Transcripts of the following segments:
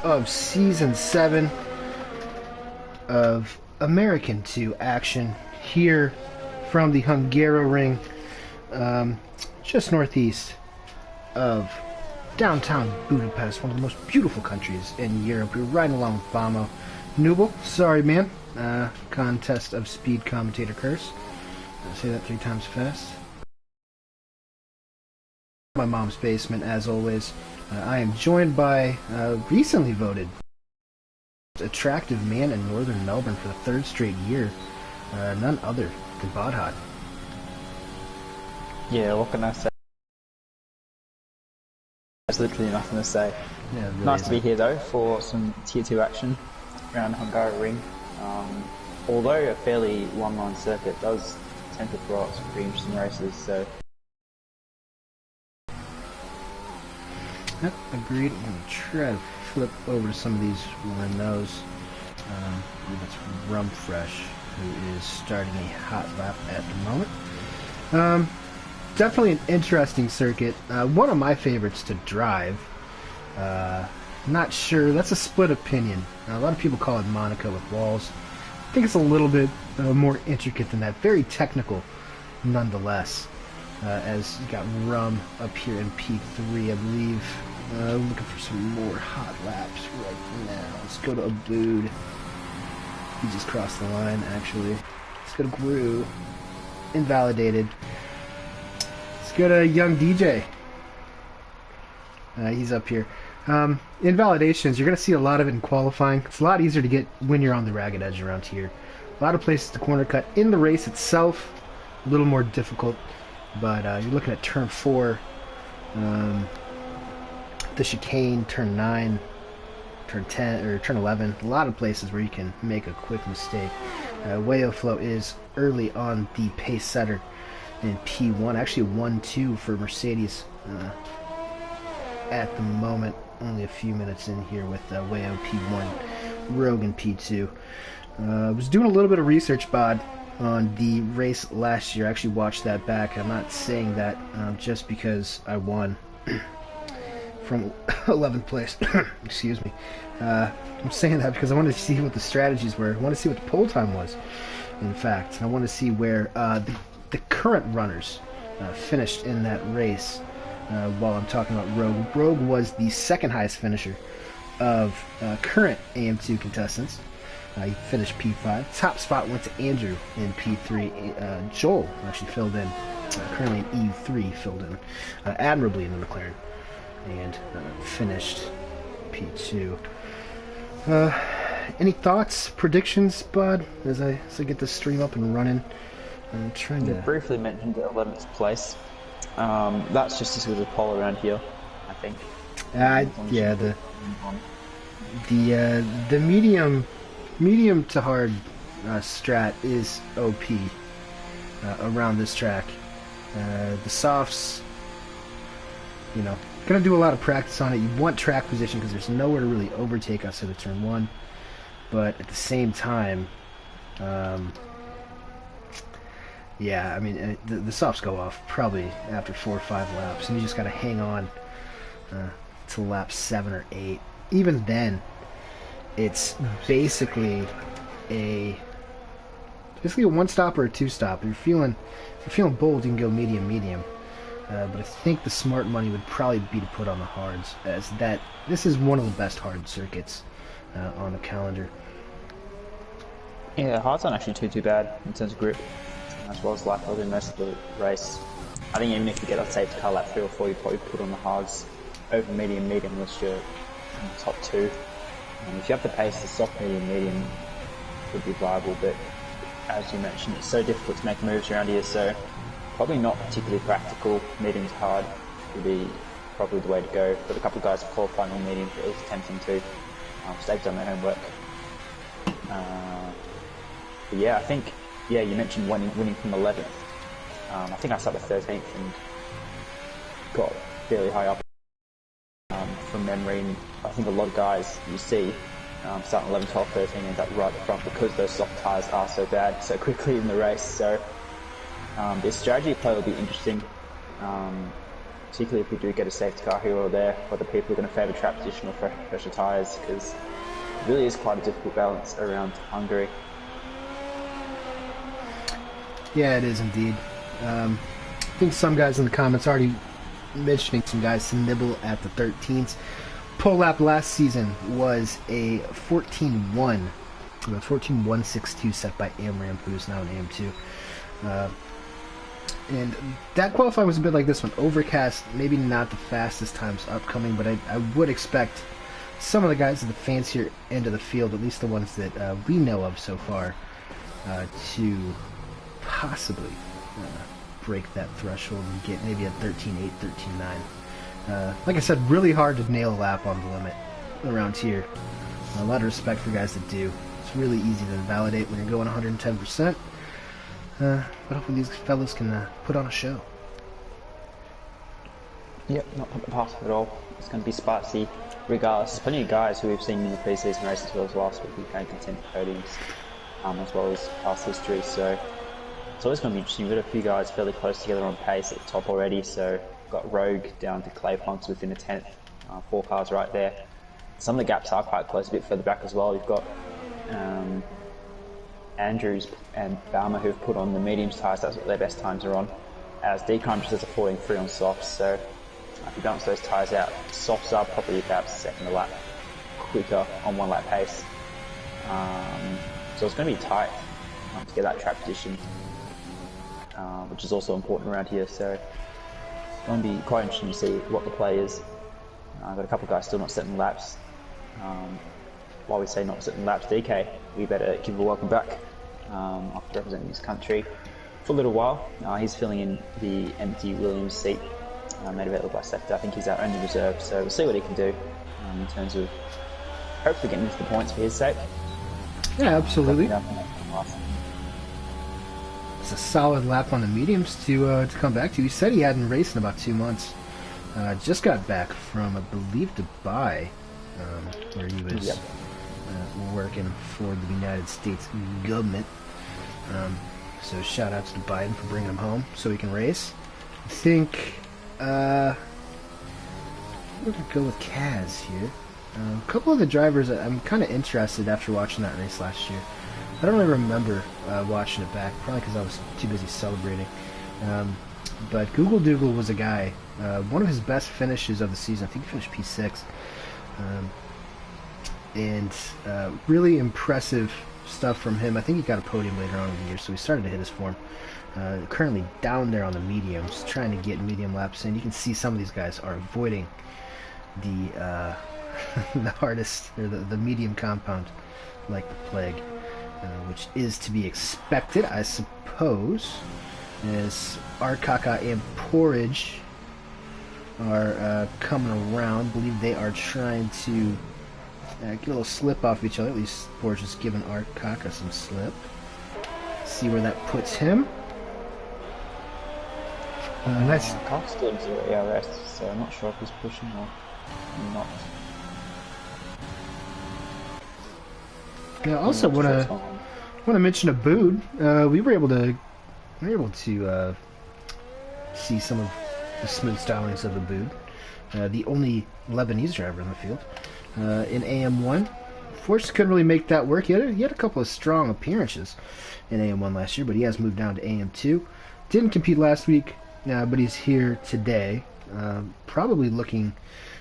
Of Season 7 of AM2 action here from the Hungaroring, just northeast of downtown Budapest, one of the most beautiful countries in Europe. We're riding along with Bamo. Nooble, sorry man, contest of speed commentator curse. I'll say that 3 times fast. My mom's basement, as always. I am joined by recently voted attractive man in northern Melbourne for the 3rd straight year, none other than Bodhot. Yeah, what can I say? There's literally nothing to say. Yeah, really nice to be here though for some Tier 2 action around Hungaroring. Although a fairly one-line circuit does tend to throw out some pretty interesting races, so... Yep, agreed. I'm going to try to flip over to some of these Renaults. That's Rum Fresh, who is starting a hot lap at the moment. Definitely an interesting circuit. One of my favorites to drive. Not sure. That's a split opinion. A lot of people call it Monaco with walls. I think it's a little bit more intricate than that. Very technical, nonetheless. As you got Rum up here in P3, I believe. Looking for some more hot laps right now. Let's go to Abood. He just crossed the line, actually. Let's go to Gru. Invalidated. Let's go to Young DJ. He's up here. Invalidations, you're going to see a lot of it in qualifying. It's a lot easier to get when you're on the ragged edge around here. A lot of places to corner cut. In the race itself, a little more difficult. But you're looking at turn 4, the chicane, turn 9, turn 10, or turn 11. A lot of places where you can make a quick mistake. Wayo Flow is early on the pace setter in P1. Actually 1-2 for Mercedes at the moment. Only a few minutes in here with Wayo P1, Rogan P2. Was doing a little bit of research, Bod, on the race last year. I actually watched that back. I'm not saying that just because I won from 11th place. Excuse me. I'm saying that because I wanted to see what the strategies were. I want to see what the pole time was, in fact. I want to see where the current runners finished in that race while I'm talking about Rogue. Rogue was the 2nd highest finisher of current AM2 contestants. He finished P5. Top spot went to Andrew in P3. Joel actually filled in, currently in E3, filled in admirably in the McLaren, and finished P2. Any thoughts, predictions, Bud, as I get this stream up and running? I'm trying to... You briefly mentioned 11th place. That's just as good as pole around here, I think. Yeah, the medium to hard strat is OP around this track. The softs, you know, gonna do a lot of practice on it. You want track position because there's nowhere to really overtake us at a turn 1, but at the same time, yeah, I mean, the softs go off probably after 4 or 5 laps, and you just gotta hang on to lap 7 or 8. Even then, it's basically a 1-stop or a 2-stop. If you're feeling bold, you can go medium. But I think the smart money would probably be to put on the hards, as this is one of the best hard circuits on the calendar. Yeah, the hards aren't actually too bad in terms of grip, as well as lap over most of the race. I think even if you get a safety car lap 3 or 4, you probably put on the hards over medium unless you're in the top 2. If you have the pace, the soft, medium would be viable, but as you mentioned, it's so difficult to make moves around here, so probably not particularly practical. Medium to hard would be probably the way to go. But a couple of guys qualifying on medium is tempting too, so they've done their homework. But yeah, I think, you mentioned winning from 11th. I think I started 13th and got fairly high up from memory, and I think a lot of guys you see starting 11, 12, 13 end up right at the front because those soft tyres are so bad so quickly in the race. So this strategy play will be interesting. particularly if we do get a safety car here or there, whether people are going to favour track position or fresher tyres, because it really is quite a difficult balance around Hungary. Yeah, it is indeed. I think some guys in the comments already mentioning some guys to nibble at the 13th. Pole lap last season was a 14-1. A 14-162 set by Amram, who's now an AM2. And that qualifying was a bit like this one. Overcast, maybe not the fastest times upcoming, but I would expect some of the guys at the fancier end of the field, at least the ones that we know of so far, to possibly break that threshold and get maybe a 13.8, 13.9. Like I said, really hard to nail a lap on the limit around here. A lot of respect for guys that do. It's really easy to validate when you're going 110%. But hopefully these fellas can put on a show. Yep, not put past at all. It's going to be spicy regardless. There's plenty of guys who we've seen in the pre-season races as well as last week who came content podiums, as well as past history. So it's always going to be interesting. We've got a few guys fairly close together on pace at the top already. So we've got Rogue down to Clay Punks within a tenth. 4 cars right there. Some of the gaps are quite close, a bit further back as well. You've got Andrews and Balmer who've put on the mediums tyres. That's what their best times are on. As D-Crunchers is a 14.3 on softs. So if you balance those tyres out, softs are probably about a second a lap quicker on 1 lap pace. So it's going to be tight to get that track position, which is also important around here. So it's going to be quite interesting to see what the play is. I've got a couple of guys still not setting laps. While we say not setting laps, DK, we better give a welcome back after representing his country for a little while. He's filling in the empty Williams seat made available by Sector. I think he's our only reserve, so we'll see what he can do in terms of hopefully getting into the points for his sake. Yeah, absolutely. It's a solid lap on the mediums to come back to. He said he hadn't raced in about 2 months. Just got back from, I believe, Dubai, where he was working for the United States government. So shout out to Biden for bringing him home so he can race. I think we're going to go with Kaz here. A couple of the drivers I'm kind of interested after watching that race last year. I don't really remember watching it back, probably because I was too busy celebrating. But Google Dougal was a guy, one of his best finishes of the season. I think he finished P6. And really impressive stuff from him. I think he got a podium later on in the year, so he started to hit his form. Currently down there on the mediums, trying to get medium laps in. You can see some of these guys are avoiding the the hardest, or the medium compound like the plague, which is to be expected, I suppose, as Arkaka and Porridge are coming around. I believe they are trying to get a little slip off each other. At least Porridge is giving Arkaka some slip. See where that puts him. Nice. Cox still into ARS, so I'm not sure if he's pushing or not. Yeah, I also want to mention Abood. We were able to see some of the smooth stylings of Abood, the only Lebanese driver in the field in AM1. Fortunately, couldn't really make that work. He had a couple of strong appearances in AM1 last year, but he has moved down to AM2. Didn't compete last week, but he's here today. Probably looking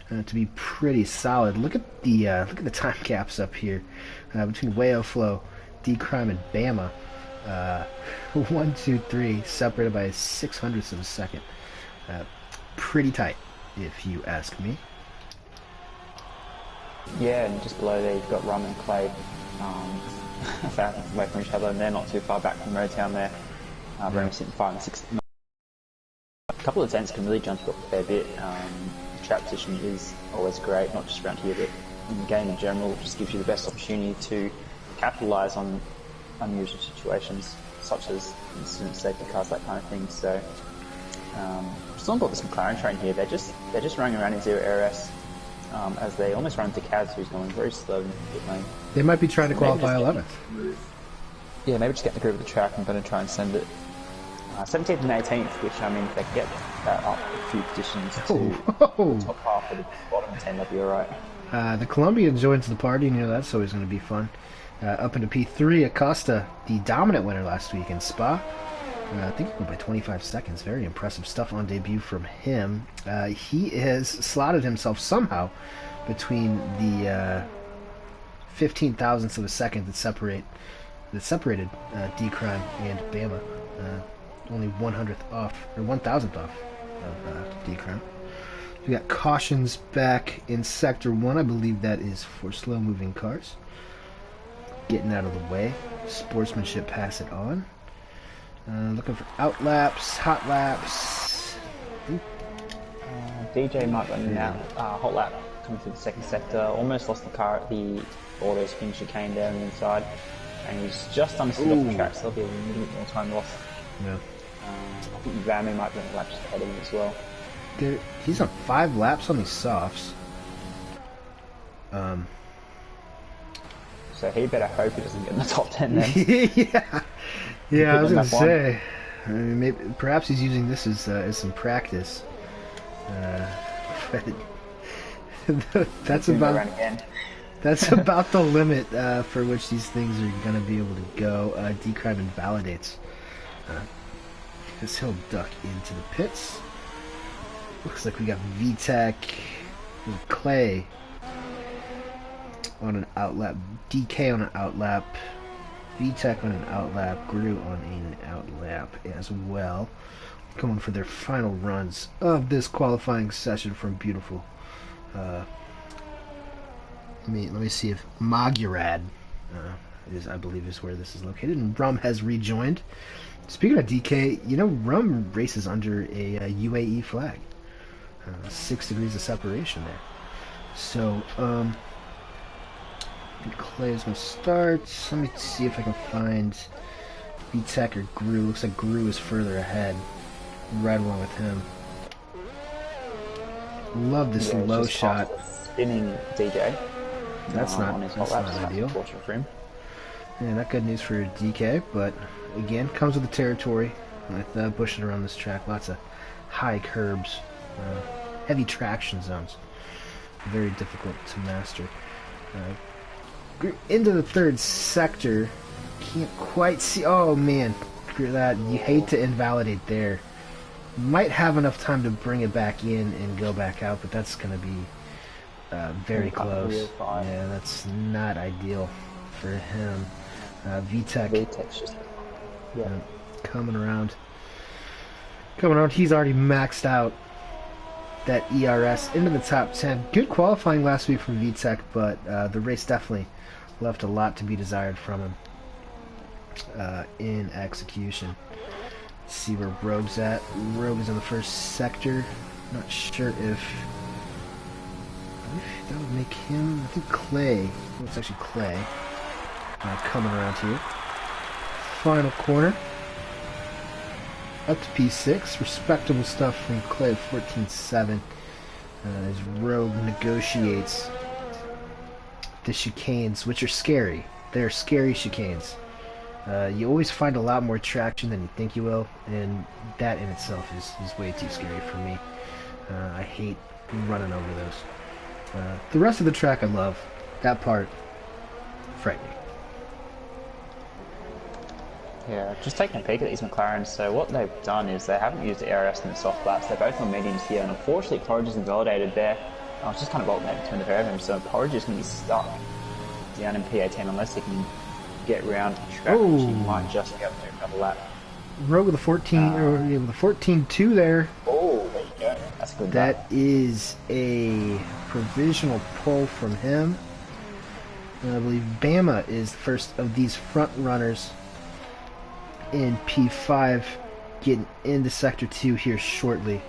to be pretty solid. Look at the time gaps up here between Wayo Flow, D Crime, and Bama. 1, 2, 3, separated by 0.06 of a second. Pretty tight, if you ask me. Yeah, and just below there you've got Rum and Clay, away from each other, and they're not too far back from Roadtown there. We're sitting 5 and 6. A couple of tenths can really jump up a fair bit. Trap position is always great, not just around here, but in the game in general. It just gives you the best opportunity to capitalise on unusual situations, such as incidents, safety cars, that kind of thing. So, still got this McLaren train here. They're just running around in 0 RS, as they almost run into Kaz, who's going very slow in the pit lane. They might be trying to qualify 11th. Yeah, maybe just get the grip of the track. I'm going to try and send it 17th and 18th, which, I mean, if they get that up a few positions to the top half of the bottom 10, that'd be alright. The Colombian joins the party, and that's always going to be fun. Up into P3, Acosta, the dominant winner last week in Spa. I think he went by 25 seconds. Very impressive stuff on debut from him. He has slotted himself somehow between the 15 thousandths of a second that separated D-Crime and Bama. Only 100th off, or 1,000th off of D-Crime. We got cautions back in Sector 1. I believe that is for slow-moving cars. Getting out of the way. Sportsmanship, pass it on. Looking for outlaps, hot laps. DJ might run out. Hot lap coming through the second sector. Almost lost the car at the auto spin chicane there on the inside. And he's just understood off the track, so there'll be a little bit more time lost. Yeah. I think Vamy might run a lap just ahead of him as well. He's on 5 laps on these softs. So he better hope he doesn't get in the top 10 then. yeah. I was gonna say, I mean, maybe perhaps he's using this as some practice. That's about the limit for which these things are gonna be able to go. D-Crime invalidates. Because he'll duck into the pits. Looks like we got VTech with Clay on an outlap, DK on an outlap, VTech on an outlap, Gru on an outlap as well. Going for their final runs of this qualifying session from beautiful. Let me see if Magyarad I believe is where this is located, and Rum has rejoined. Speaking of DK, Rum races under a UAE flag. 6 degrees of separation there. So, Clay's gonna start. Let me see if I can find VTech or Gru. Looks like Gru is further ahead. Right along with him. Love this low shot. Spinning DJ. That's not ideal. Fortunate for him. Yeah, not good news for DK, but again, comes with the territory with bushing around this track. Lots of high curbs, heavy traction zones. Very difficult to master. Into the third sector. Can't quite see. Oh man, that you hate to invalidate there. Might have enough time to bring it back in and go back out, but that's going to be very close. Yeah, that's not ideal for him. VTech's just coming around. He's already maxed out that ERS into the top 10. Good qualifying last week from VTech, but the race definitely left a lot to be desired from him in execution. Let's see where Rogue's at. Rogue is in the first sector. Not sure if that would make him. I think Clay. It's actually Clay coming around here. Final corner. Up to P6. Respectable stuff from Clay, 14.7. As Rogue negotiates the chicanes, which are scary. They're scary chicanes. You always find a lot more traction than you think you will, and that in itself is way too scary for me. I hate running over those. The rest of the track I love. That part, frightening. Yeah, just taking a peek at these McLarens. So what they've done is they haven't used the ARS in the soft laps. They're both on mediums here, and unfortunately Porridge is invalidated there. I was just kind of alternating between the pair of them, so Porridge is going to be stuck down in P18 unless he can get round the track, which he might just be able to do another lap. Rogue with a 14, with a 14.2 there. Oh, there you go. That's a good. That is a provisional pull from him. And I believe Bama is the first of these front runners in P5, getting into Sector 2 here shortly.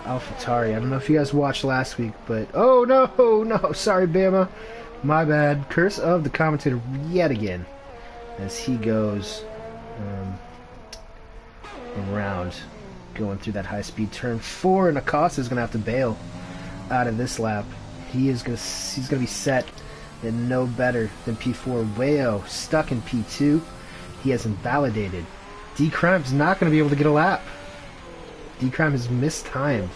AlphaTauri, I don't know if you guys watched last week, but oh no, sorry Bama, my bad. Curse of the commentator yet again, as he goes around, going through that high-speed turn 4, and Acosta is going to have to bail out of this lap. He's going to be set in no better than P4. Wayo stuck in P2. He has invalidated D-Crime's not going to be able to get a lap. D-Crime has missed time.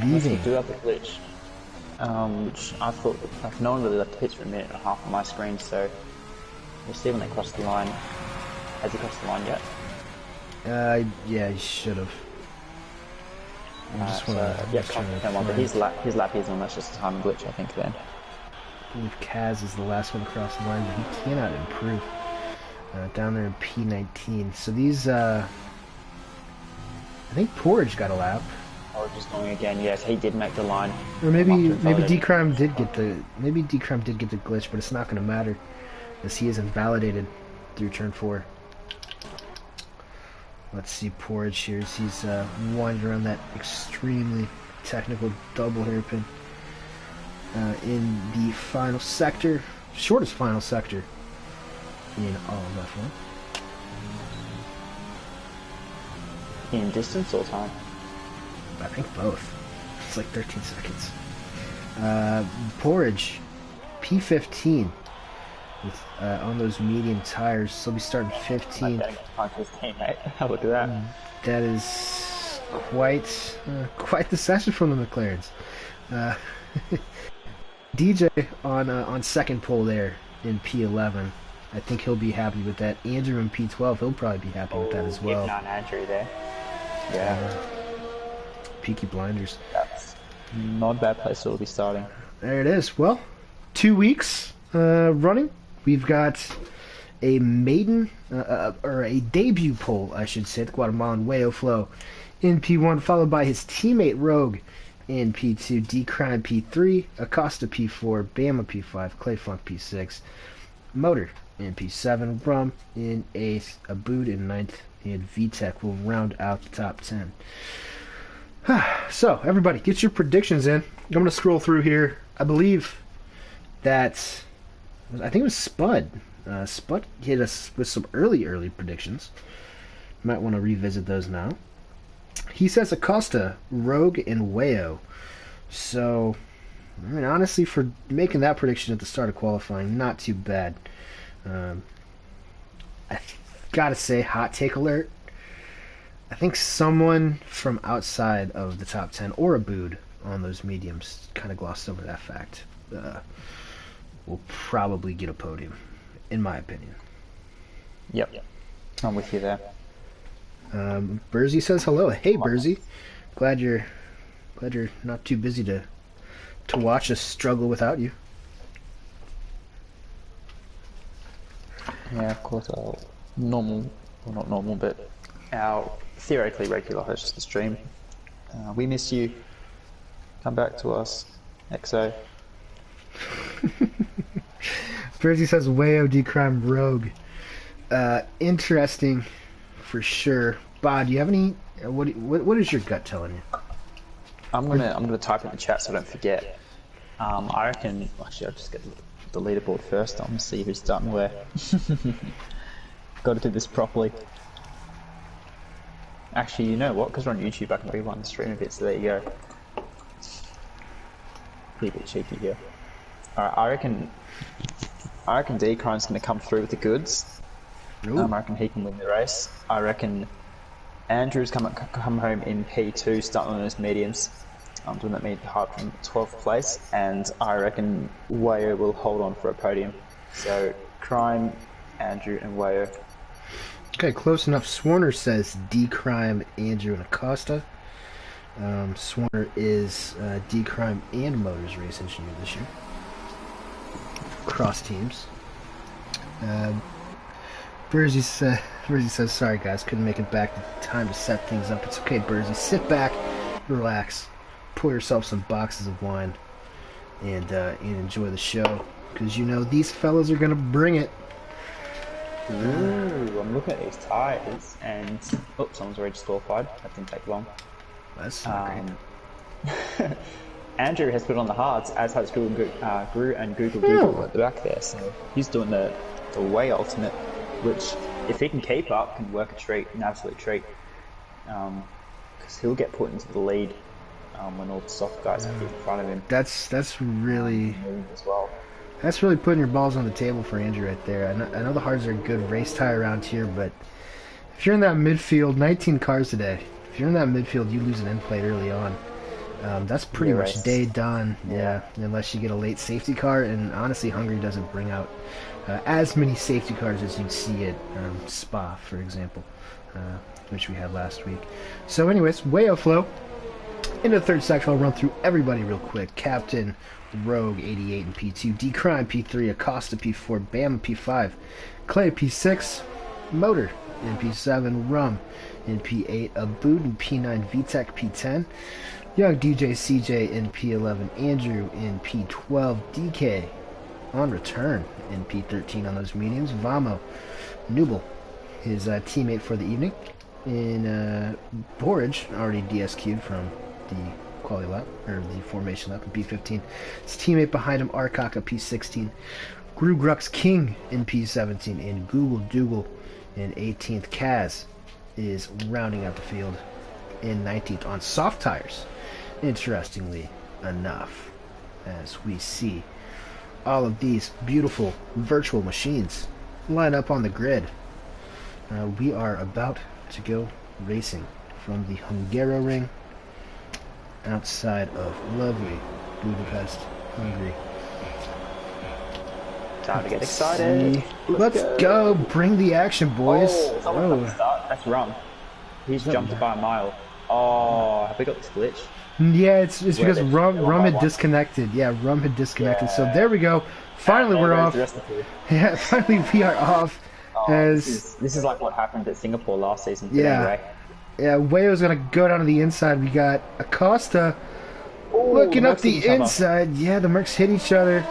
Leaving. We do have the glitch. Which I thought, like, no one really left the pitch for a minute and a half on my screen, so we'll see when they cross the line. Has he crossed the line yet? Yeah, he should have. But his lap is on, that's just a time glitch, I think, then. I believe Kaz is the last one across the line, but he cannot improve. Down there in P19. So these, I think Porridge got a lap. Or just going again, yes, he did make the line. Or maybe D-Crime did get the glitch, but it's not going to matter as he is invalidated through turn 4. Let's see Porridge here as he's winding around that extremely technical double hairpin in the final sector, shortest final sector in all of F1. In distance or time? I think both. It's like 13 seconds. Porridge, P15 with on those medium tires. So he'll be starting 15. Look at that. That is quite the session from the McLarens. DJ on second pole there in P11. I think he'll be happy with that. Andrew in P12, he'll probably be happy with that as well. Not Andrew there. Yeah. Peaky Blinders. That's not a bad place to be starting. There it is. Well, 2 weeks running. We've got a maiden, or a debut pole, I should say, the Guatemalan Wayo Flow in P1, followed by his teammate Rogue in P2, D-Crime P3, Acosta P4, Bama P5, Clayfunk P6, Motor in P7, Rum in 8th, Abood in 9th, and VTech will round out the top 10. So, everybody, get your predictions in. I'm going to scroll through here. I believe that, I think it was Spud. Spud hit us with some early predictions. Might want to revisit those now. He says Acosta, Rogue, and Wayo. So, I mean, honestly, for making that prediction at the start of qualifying, not too bad. I gotta say, hot take alert. I think someone from outside of the top 10 or Abood on those mediums kind of glossed over that fact. Will probably get a podium, in my opinion. Yep. I'm with you there. Bursey says hello. Hey, Bursey. Glad you're not too busy to watch us struggle without you. Yeah, of course. Our normal, well, not normal, but our theoretically regular host of the stream. We miss you. Come back to us, XO. Bursey says Wayo, D-Crime, Rogue. Interesting. For sure. Bod, do you have any? What is your gut telling you? I'm gonna type in the chat so I don't forget. I reckon. Actually, I'll just get the leaderboard first. I'm gonna see who's done where. Got to do this properly. Actually, you know what? Because we're on YouTube, I can rewind the stream a bit. So there you go. Be a bit cheeky here. All right, I reckon D-Crime's gonna come through with the goods. I reckon he can win the race. I reckon Andrew's come home in P2, starting on those mediums. Doing that medium hard from 12th place, and I reckon Wayo will hold on for a podium. So Crime, Andrew, and Wayo. Okay, close enough. Swarner says D-Crime, Andrew, and Acosta. Swarner is D-Crime and Motors race engineer this year. Cross teams. Bursey says, sorry guys, couldn't make it back in time to set things up. It's okay, Bursey. Sit back, relax, pour yourself some boxes of wine, and enjoy the show. Because you know these fellas are going to bring it. Ooh, I'm looking at these tires, and... Oh, someone's already disqualified. That didn't take long. That's not great. Andrew has put on the hards, as has Google and Google at the back there. So he's doing the way ultimate, which, if he can keep up, can work a treat, an absolute treat. Because he'll get put into the lead when all the soft guys are in front of him. That's really as well. That's really putting your balls on the table for Andrew right there. I know the hards are a good race tie around here, but If you're in that midfield, 19 cars today. If you're in that midfield, you lose an end plate early on. That's pretty much day done. Yeah, unless you get a late safety car. And honestly, Hungary doesn't bring out as many safety cars as you'd see at Spa, for example, which we had last week. So anyways, way flow. Into the third section, I'll run through everybody real quick. Captain, Rogue, 88 in P2. D-Crime, P3. Acosta, P4. Bama, P5. Clay, P6. Motor in P7. Rum in P8. Abood in P9. VTEC, P10. Young DJ CJ in P11. Andrew in P12. DK on return in P13 on those mediums. Vamo, Nubel, his teammate for the evening. In Borage, already DSQ'd from the quality lap, or the formation lap in P15. His teammate behind him, Arkaka, P16. Grugrux King in P17. And Google Dougal in 18th. Kaz is rounding out the field in 19th on soft tires, interestingly enough, as we see all of these beautiful virtual machines line up on the grid. We are about to go racing from the Hungaroring outside of lovely Budapest, Hungary. Time to get excited. Let's go. Bring the action, boys. That's wrong. He's jumped by a mile. Oh, have we got this glitch? Yeah, it's because Rum had disconnected. Yeah, Rum had disconnected. So there we go. Finally, we're off. Yeah, finally we are off. This is like what happened at Singapore last season. Anyway. Yeah, Wayo's gonna go down to the inside. We got Acosta looking up the inside. Yeah, the Mercs hit each other.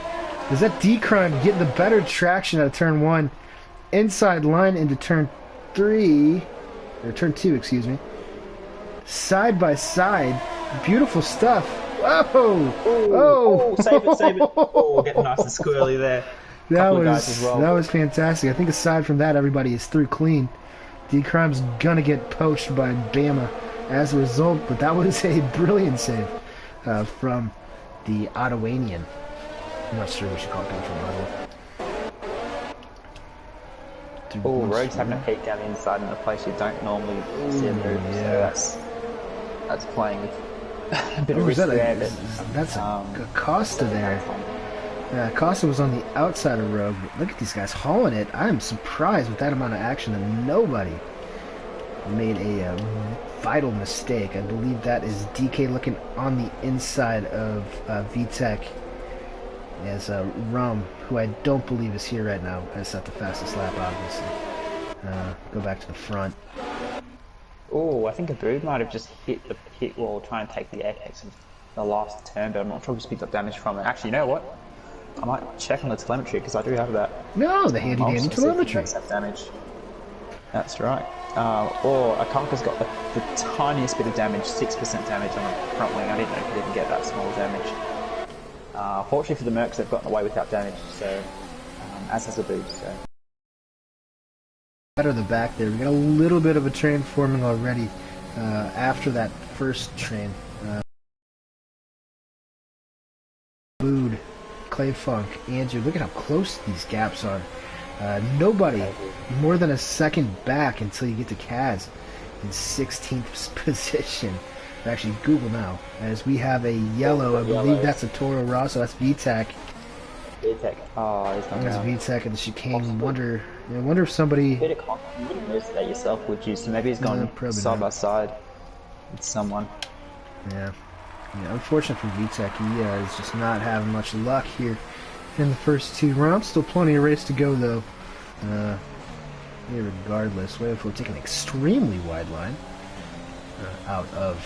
Is that D-Crime getting the better traction out of turn 1? Inside line into turn 3, or turn 2, excuse me. Side by side, beautiful stuff. Whoa! Oh! Save it! Oh, getting nice and squirrely there. That was fantastic. I think aside from that, everybody is through clean. D-Crime's gonna get poached by Bama as a result, but that was a brilliant save from the Ottawanian. I'm not sure what you call it from Ottawa. Oh, Rogue's having a peek down the inside in a place you don't normally see a move. Yeah. So that's playing with a bit of risk there. That's Acosta there. Yeah, Acosta was on the outside of Rogue. But look at these guys hauling it. I am surprised with that amount of action that nobody made a vital mistake. I believe that is DK looking on the inside of VTEC. As Rum, who I don't believe is here right now, has set the fastest lap, obviously. Go back to the front. Oh, I think a bird might have just hit the pit wall trying to take the apex of the last turn, but I'm not sure if he's picked up damage from it. Actually, you know what? I might check on the telemetry, because I do have that. No, the handy-dandy telemetry. Damage. That's right. Or Akanka's got the tiniest bit of damage, 6% damage on the front wing. I didn't know he could even get that small damage. Fortunately for the Mercs, they've gotten away without damage, so as has the boost. So. Out of the back there, we got a little bit of a train forming already after that first train. Bood, Clay Funk, Andrew, look at how close these gaps are. Nobody more than a second back until you get to Kaz in 16th position. Actually, Google now, as we have a yellow. I believe that's a Toro Rosso. That's VTEC. VTEC. Oh, he's not. That's VTEC and the chicane. Wonder if somebody. You wouldn't notice that yourself, would you? So maybe he's gone side by side with someone. Yeah. Unfortunate for VTEC, he is just not having much luck here in the first 2 rounds. Still plenty of race to go, though. Regardless, we'll take an extremely wide line out of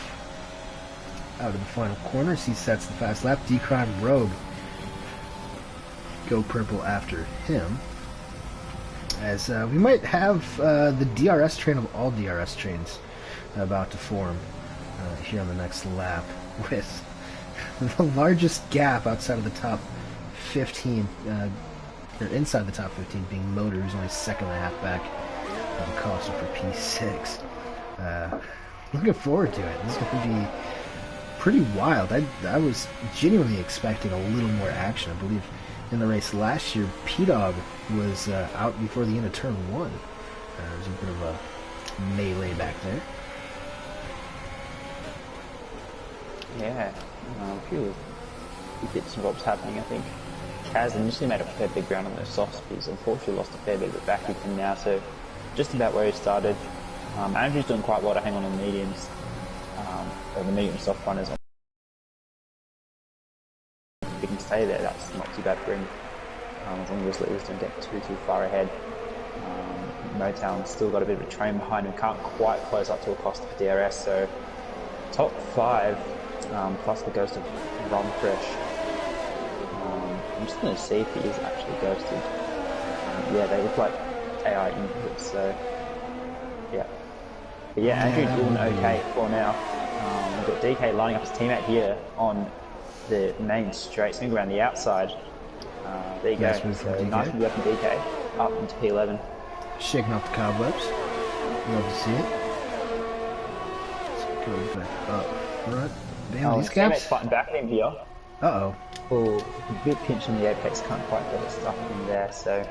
the final corners. He sets the fast lap. D-Crime Rogue go purple after him. As we might have the DRS train of all DRS trains about to form here on the next lap, with the largest gap outside of the top 15, or inside the top 15 being Motor, who's only second and a half back of the Costa for P6. Looking forward to it. This is going to be pretty wild. I was genuinely expecting a little more action. I believe in the race last year, P-Dog was out before the end of turn 1. There was a bit of a melee back there. Yeah, a few bits and bobs happening, I think. Kaz initially made a fair big ground on those soft speeds, unfortunately lost a fair bit of it back with him now, so just about where he started. Andrew's doing quite well to hang on the mediums, or the medium soft runners. If he can stay there, that's not too bad for him, as long as leaders don't get too far ahead. Motown's still got a bit of a train behind him, can't quite close up to Acosta for DRS, so top 5, plus the ghost of Ron Fresh. I'm just going to see if he is actually ghosted. Yeah, they look like AI inputs, so yeah. But yeah, Andrew's doing okay for now. We've got DK lining up his teammate here on the main straight, swing around the outside. There you go. So nice move up from DK, up into P11. Shaking off the cobwebs. Love to see it. Let's go back up front. Damn, these guys. Fighting back at him here. Uh-oh. Oh, a bit pinch on the apex, can't quite get it stuck in there, so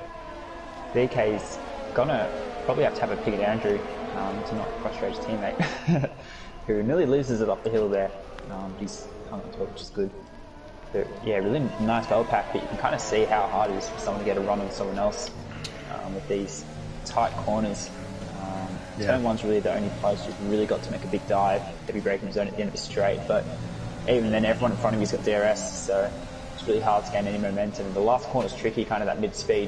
DK's gonna probably have to have a pick at Andrew to not frustrate his teammate, who nearly loses it up the hill there. He's hung on to it, which is good. But yeah, really nice bell pack, but you can kind of see how hard it is for someone to get a run on someone else with these tight corners. Turn 1's really the only place you've really got to make a big dive, heavy braking zone at the end of a straight, but even then everyone in front of you's got DRS, so it's really hard to gain any momentum. The last corner's tricky, kind of that mid-speed.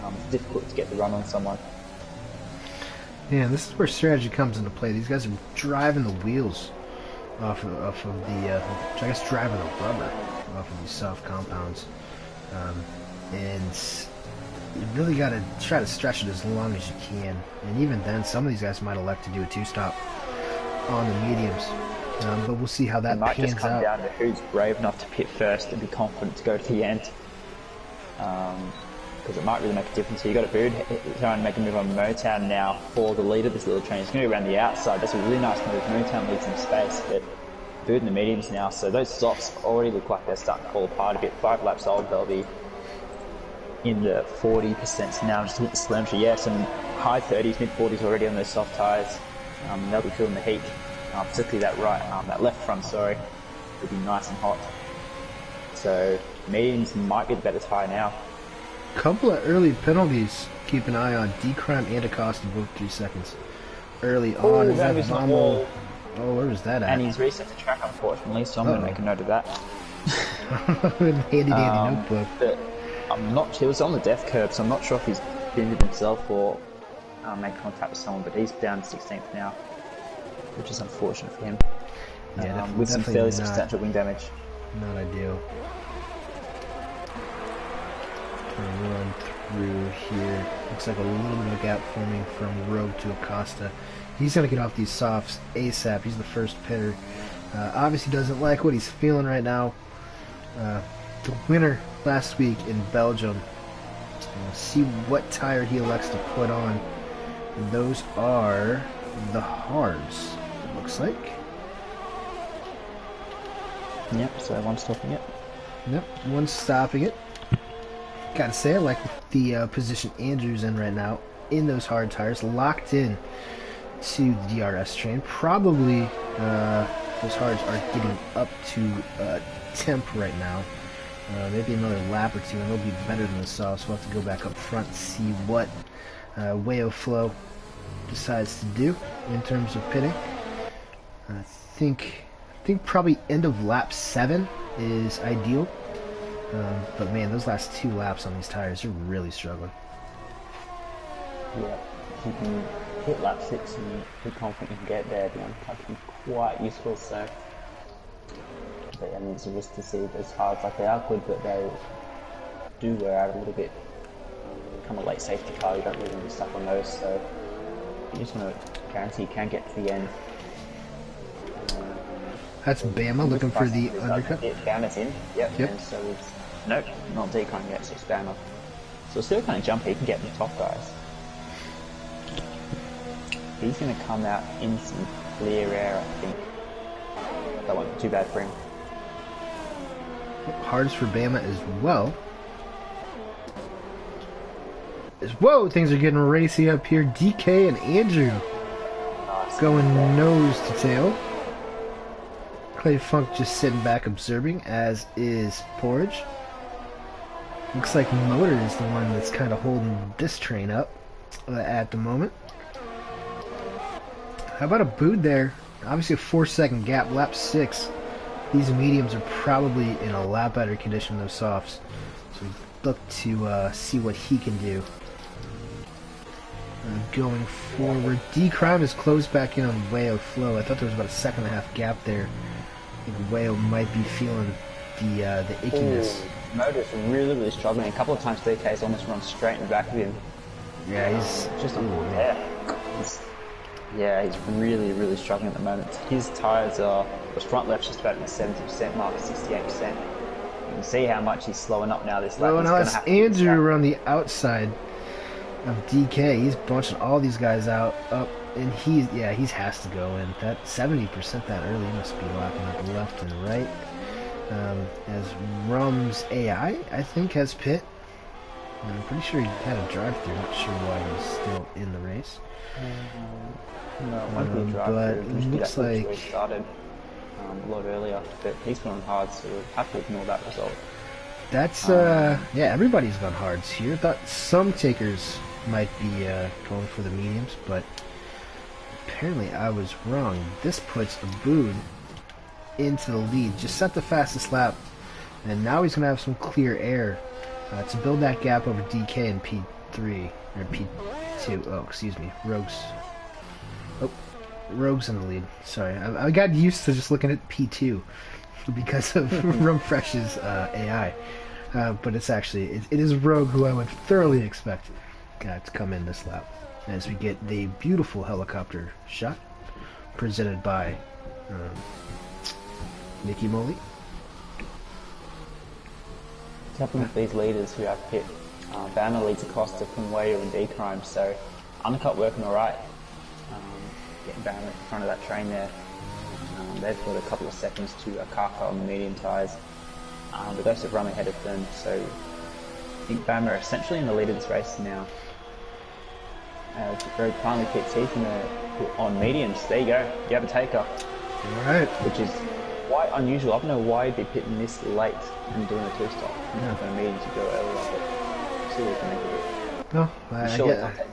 It's difficult to get the run on someone. Yeah, this is where strategy comes into play. These guys are driving the wheels off of the, I guess driving the rubber off of these soft compounds. And you really got to try to stretch it as long as you can. And even then, some of these guys might elect to do a two-stop on the mediums. But we'll see how that pans out. It might just come down to who's brave enough to pit first and be confident to go to the end. Because it might really make a difference. So you've got a Bird trying to make a move on Motown now for the lead of this little train. He's going to go around the outside. That's a really nice move. Motown leads some space, but Bird in the mediums now. So those softs already look like they're starting to fall apart a bit. 5 laps old, they'll be in the 40% now. Just hit the telemetry. Yeah, some high 30s, mid 40s already on those soft tyres. They'll be feeling the heat. Particularly that left front, sorry, will be nice and hot. So mediums might be the better tyre now. Couple of early penalties. Keep an eye on D-Crime and Acosta, both 3 seconds. Early on, is that Vamo? Oh, where was that at? And he's reset the track, unfortunately, so I'm going to make a note of that. Handy notebook. But I'm not sure, it was on the death curve, so I'm not sure if he's bended himself or made contact with someone, but he's down to 16th now, which is unfortunate for him. Yeah, with some fairly substantial wing damage. Not ideal. Run through here. Looks like a little bit of a gap forming from Rogue to Acosta. He's going to get off these softs ASAP. He's the first pitter. Obviously doesn't like what he's feeling right now. The winner last week in Belgium. See what tire he elects to put on. Those are the hards, it looks like. Yep, so one's stopping it. Yep, one's stopping it. Gotta say, I like the position Andrew's in right now, in those hard tires, locked in to the DRS train. Probably those hards are getting up to temp right now. Maybe another lap or two, and they'll be better than the softs. So we'll have to go back up front and see what Wayo Flow decides to do in terms of pitting. I think probably end of lap 7 is ideal. But man, those last 2 laps on these tires are really struggling. Yeah, if you can hit lap 6 and be confident you can get there, the undercut can be quite useful. So, but yeah, I mean, it's a risk to see those hards like they are good, but they do wear out a little bit. Become a late safety car, you don't really want to be stuck on those. So you just want to guarantee you can get to the end. That's Bama looking for the undercut. Bama's in. Yep. And so it's nope, not decon yet, so it's Bama. So it's still kind of jumpy, he can get the top guys. He's going to come out in some clear air, I think. That won't be too bad for him. Hards for Bama as well. Whoa, things are getting racy up here. DK and Andrew going nose to tail. Clay Funk just sitting back observing, as is Porridge. Looks like Motor is the one that's kind of holding this train up at the moment. How about a boot there? Obviously a 4-second gap, lap 6. These mediums are probably in a lot better condition than those softs. So we look to see what he can do. Going forward, D-Crime is closed back in on Wayo Flow. I thought there was about a 1.5 gap there. I think Wayo might be feeling the ickiness. Motor's really struggling. A couple of times DK's almost run straight in the back of him. Yeah, he's just he's really struggling at the moment. His tyres are, the front left's just about at the 70% mark, 68%. You can see how much he's slowing up now this lap. Well, now it's Andrew on the outside of DK. He's bunching all these guys up, and he has to go in. That 70% that early, he must be locking up left and right. As Rum's AI, I think, has pit. I'm pretty sure he had a drive-through. Not sure why he's still in the race. But it looks like he started a lot earlier, but he's gone hard, so we'll have to ignore that result. That's yeah, everybody's gone hards here. I thought some takers might be going for the mediums, but apparently I was wrong. This puts Abood into the lead. Just set the fastest lap, and now he's gonna have some clear air to build that gap over DK and P3 or P2. Oh, excuse me, Rogue's in the lead. Sorry, I got used to just looking at P2 because of Rumfresh's AI, but it's actually it is Rogue who I would thoroughly expect to come in this lap as we get the beautiful helicopter shot presented by Nicky Moley. What's happened with these leaders who have pit? Banner leads Acosta, Kunwayo and D-Crime, so undercut working alright. Getting Banner in front of that train there. They've got a couple of seconds to Akaka on the medium tyres. But those have run ahead of them, so I think Bama are essentially in the lead of this race now. Rogue finally pits, he's going to put on mediums. There you go, you have a taker. Alright. Which is quite unusual. I don't know why he'd be pitting this late and doing a two-stop. Yeah. For a medium to go earlier, but see what we can make of it. No,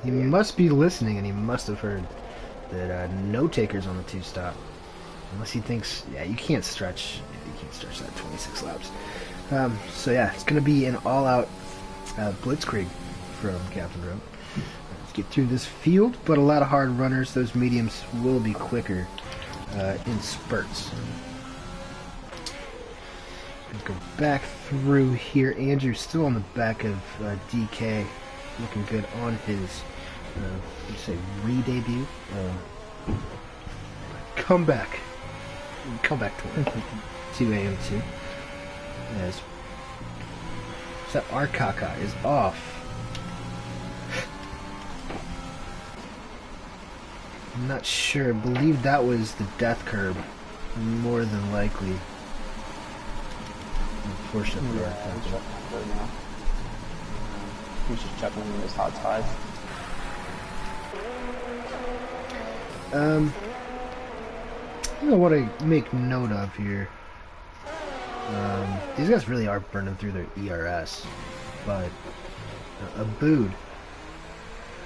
he must be listening, and he must have heard that no takers on the two-stop. Unless he thinks, yeah, you can't stretch that 26 laps. So yeah, it's going to be an all-out blitzkrieg from Captain Rogue. Let's get through this field, but a lot of hard runners. Those mediums will be quicker in spurts. Go back through here. Andrew's still on the back of DK, looking good on his re-debut, comeback to AM2. As that Arkaka is off. I'm not sure. I believe that was the death curb, more than likely. Unfortunately, he's just juggling in those hard tires. I want to make note of here. These guys really are burning through their ERS, but Abood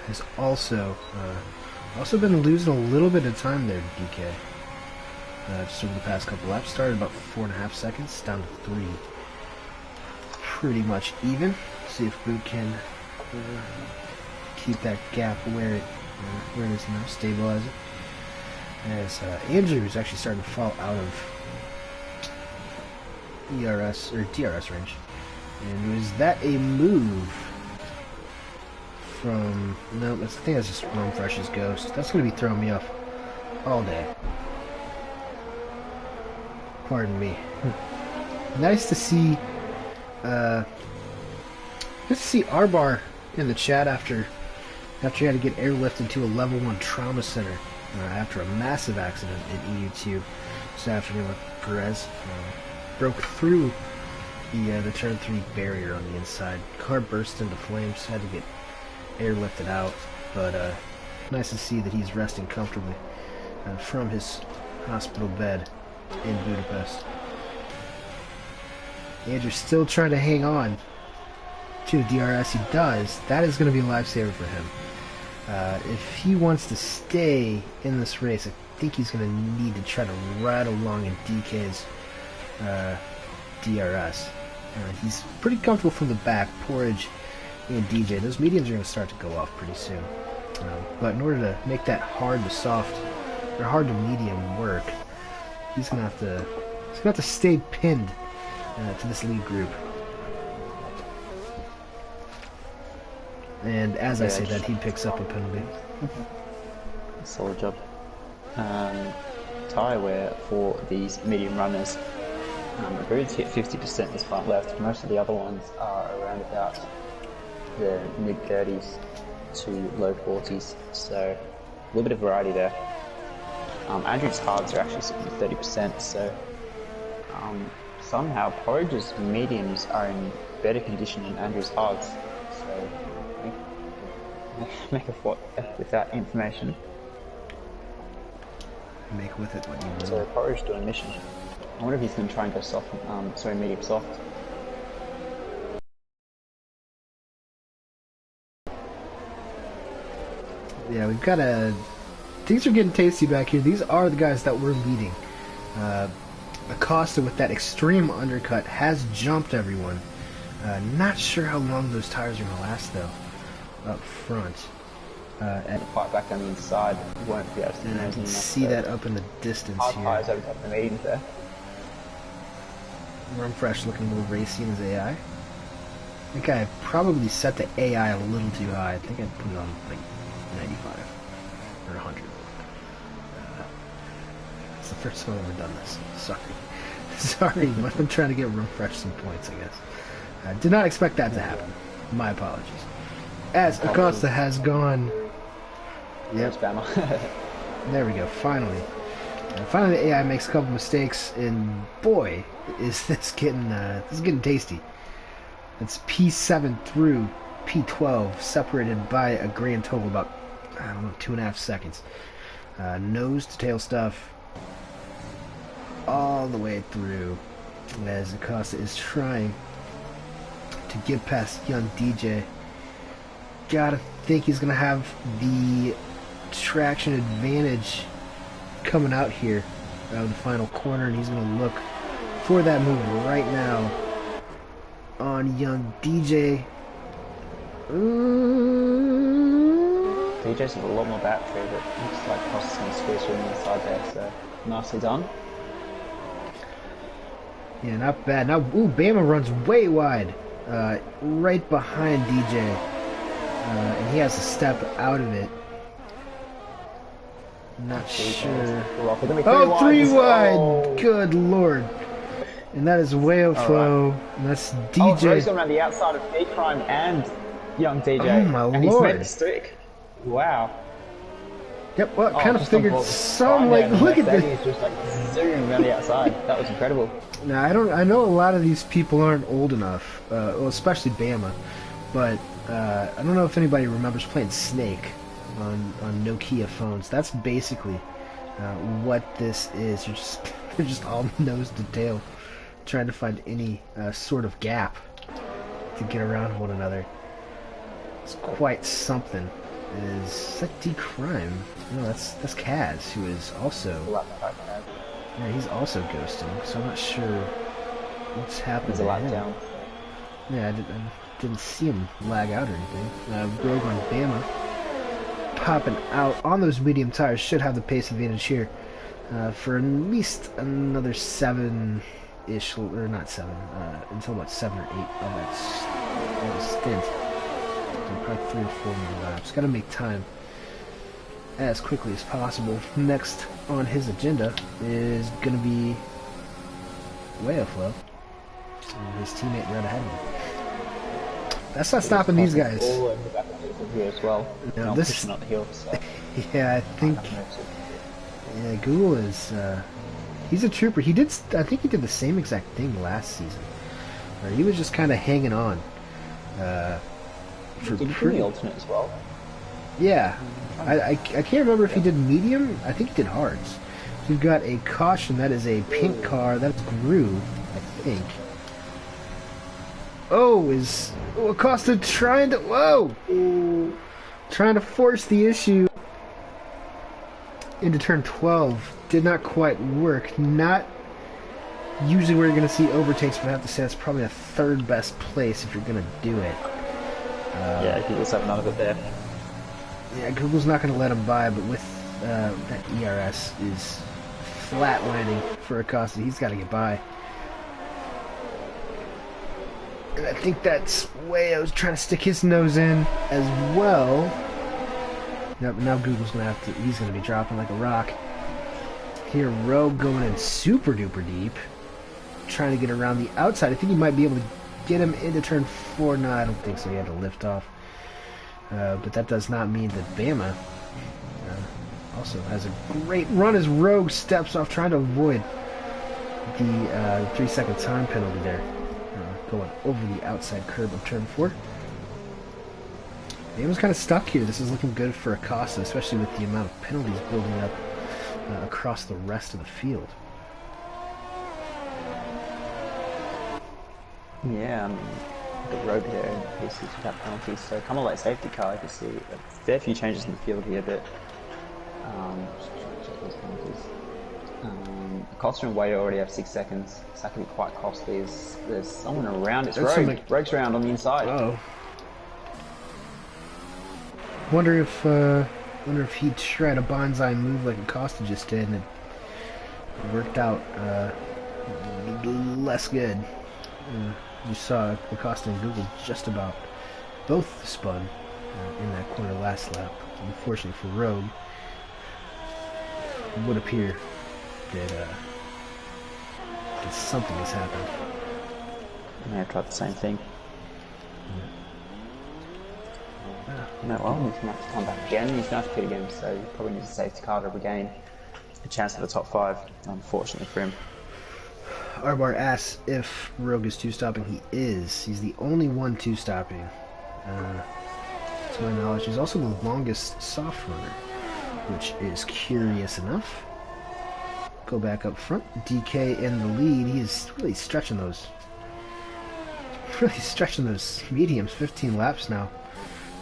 has also been losing a little bit of time there to DK. Just over the past couple laps, started about 4.5 seconds, down to 3. Pretty much even. See if Boot can keep that gap where it is now, stabilize it. As Andrew is actually starting to fall out of ERS or DRS range. And was that a move from? No, I think that's just Rumfresh's ghost. That's going to be throwing me off all day. Pardon me. Nice to see. Good to see Arbar in the chat after he had to get airlifted to a level 1 trauma center after a massive accident in EU2 this afternoon with Perez. Broke through the turn 3 barrier on the inside. Car burst into flames, had to get airlifted out, but nice to see that he's resting comfortably from his hospital bed in Budapest. Andrew's still trying to hang on to the DRS. He does. That is going to be a lifesaver for him. If he wants to stay in this race, I think he's going to need to try to ride along in DK's DRS. He's pretty comfortable from the back. Porridge and DJ. Those mediums are going to start to go off pretty soon. But in order to make that hard to soft or hard to medium work, he's going to have to stay pinned to this lead group. And as I say that, he picks up a penalty. Solid job. Tyre wear for these medium runners. Boots hit 50% this front left. Most of the other ones are around about the mid 30s to low 40s. So a little bit of variety there. Andrew's hards are actually sitting at 30%. So somehow Porridge's mediums are in better condition than Andrew's hards. So make a what with that information. Make with it what you will. So Porridge doing a mission. I wonder if he's going to try and go soft, medium soft. Yeah, we've got things are getting tasty back here. These are the guys that we're leading. Acosta with that extreme undercut has jumped everyone. Not sure how long those tires are going to last though. Up front. And quite back on the inside, you won't be able to and I can see that up in the distance hard here. tires over top of the mediums there. Run Fresh looking a little racy in his AI. I think I probably set the AI a little too high. I think I put it on like 95 or 100. It's the first time I've ever done this. Sorry, but I'm trying to get Run Fresh some points, I guess. I did not expect that to happen. My apologies. As Acosta has gone. Yep. There we go. Finally. Finally, the AI makes a couple mistakes, and boy, is this getting tasty. It's P7 through P12, separated by a grand total of about, I don't know, 2.5 seconds. Nose to tail stuff, all the way through, as Acosta is trying to get past young DJ. Gotta think he's gonna have the traction advantage coming out here out of the final corner, and he's gonna look for that move right now on young DJ. DJ's got a lot more battery, but looks like Costa's going to squeeze through on the side there, so nicely done. Yeah, not bad. Now, ooh, Bama runs way wide, right behind DJ, and he has to step out of it. Not sure. Oh, 3 wide! Oh. Good lord. And that is Wayo Flow. Right. And that's DJ. Oh, so he's going around the outside of D-Prime and young DJ. Oh my and lord. He's made the stick. Wow. Yep, well, kind of figured some, like, look at this. He's just like zooming around the outside. That was incredible. Now, I know a lot of these people aren't old enough, well, especially Bama, but I don't know if anybody remembers playing Snake on Nokia phones. That's basically what this is. They're just all nose to tail, trying to find any sort of gap to get around one another. It's quite something. Is that D-Crime? No, that's Kaz, who is also... Yeah, he's also ghosting, so I'm not sure what's happening. There's a lot down. Yeah, I didn't see him lag out or anything. Rogue on Bama popping out on those medium tires should have the pace advantage here for at least another 7-ish, or not 7, until about 7 or 8 of that stint. So probably 3 or 4 more laps. Got to make time as quickly as possible. Next on his agenda is going to be Wayo Flow, his teammate right ahead of him. That's not stopping these guys. All over the back of here as well. No, this pushing up the hill. So. Yeah, I think. Yeah, Google is. He's a trooper. I think he did the same exact thing last season, where he was just kind of hanging on. Did he do the alternate as well? Yeah. I can't remember if he did medium. I think he did hards. We've got a caution. That is a pink car. That's Groove, I think. Oh, is Acosta trying to... Whoa! Trying to force the issue into turn 12. Did not quite work. Not usually where you're going to see overtakes, but I have to say that's probably a third best place if you're going to do it. Yeah, Google's have none of it there. Yeah, Google's not going to let him by, but with that ERS is flat landing for Acosta. He's got to get by. And I think that's Wayo's trying to stick his nose in as well. Now Google's going to have to... He's going to be dropping like a rock. Here, Rogue going in super duper deep. Trying to get around the outside. I think he might be able to get him into turn 4. No, I don't think so. He had to lift off. But that does not mean that Bama also has a great run as Rogue steps off, trying to avoid the 3-second time penalty there. Going over the outside curb of turn 4. Bama's kind of stuck here. This is looking good for Acosta, especially with the amount of penalties building up across the rest of the field. Yeah, the road here in pieces without penalties, so kind of like safety car. I can see a fair few changes in the field here, but just trying to check those penalties. Costa and Wayo already have 6 seconds, so that can be quite costly. There's someone around. It's Rogue. Rogue's around on the inside. Oh. Wonder if he tried a bonsai move like Acosta just did, and it worked out less good. You saw Acosta and Google just about both spun in that corner last lap. Unfortunately for Rogue, it would appear that something has happened. Yeah, I tried the same thing. No, well, he's going to have to come back again. He's going to have to pit again, so he probably needs a safety car to regain a chance at the top 5, unfortunately for him. Arbar asks if Rogue is 2-stopping. He is. He's the only one 2-stopping. To my knowledge, he's also the longest soft runner, which is curious enough. Go back up front. DK in the lead. He is really stretching those mediums. 15 laps now.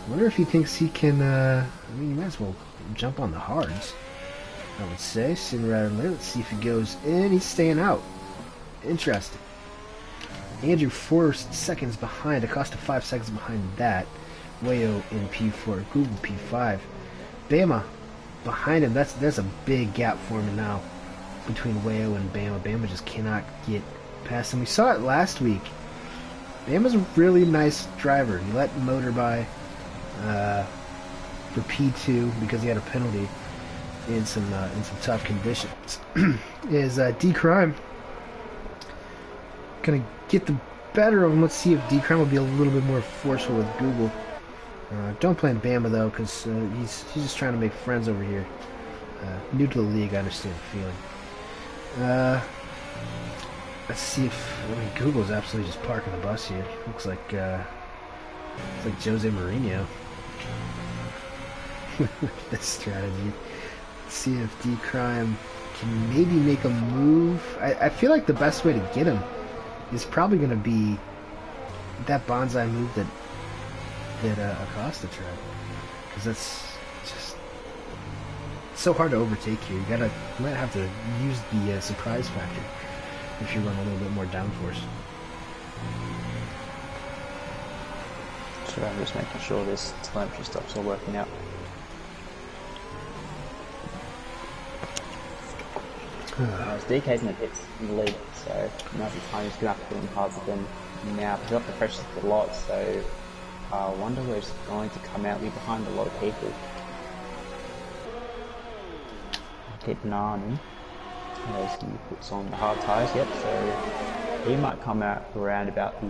I wonder if he thinks he can, I mean, he might as well jump on the hards, I would say, sooner rather than later. Let's see if he goes in. He's staying out. Interesting. Andrew 4 seconds behind. Acosta 5 seconds behind that. Wayo in P4. Google P5. Bama behind him. There's a big gap forming now between Wayo and Bama. Bama just cannot get past him. We saw it last week. Bama's a really nice driver. He let Motor by for P2 because he had a penalty in some tough conditions. Is D-Crime gonna get the better of him? Let's see if D-Crime will be a little bit more forceful with Google. Don't blame Bama though, because he's just trying to make friends over here. New to the league, I understand the feeling. Let's see if Google's absolutely just parking the bus here. Looks like Jose Mourinho with this strategy. Let's see if D-Crime can maybe make a move. I feel like the best way to get him is probably going to be that bonsai move that Acosta tried, because that's just so hard to overtake here. You might have to use the surprise factor if you run a little bit more downforce. So I'm just making sure this telemetry stuff's all working out. DK's in the pits in the lead, so now's the time he's going to have to put in hards again now. He's got the pressure a lot, so I wonder where he's going to come out. We're behind a lot of people. Keep an eye on him as he puts on the hard tyres. Yep, so he might come out around about the...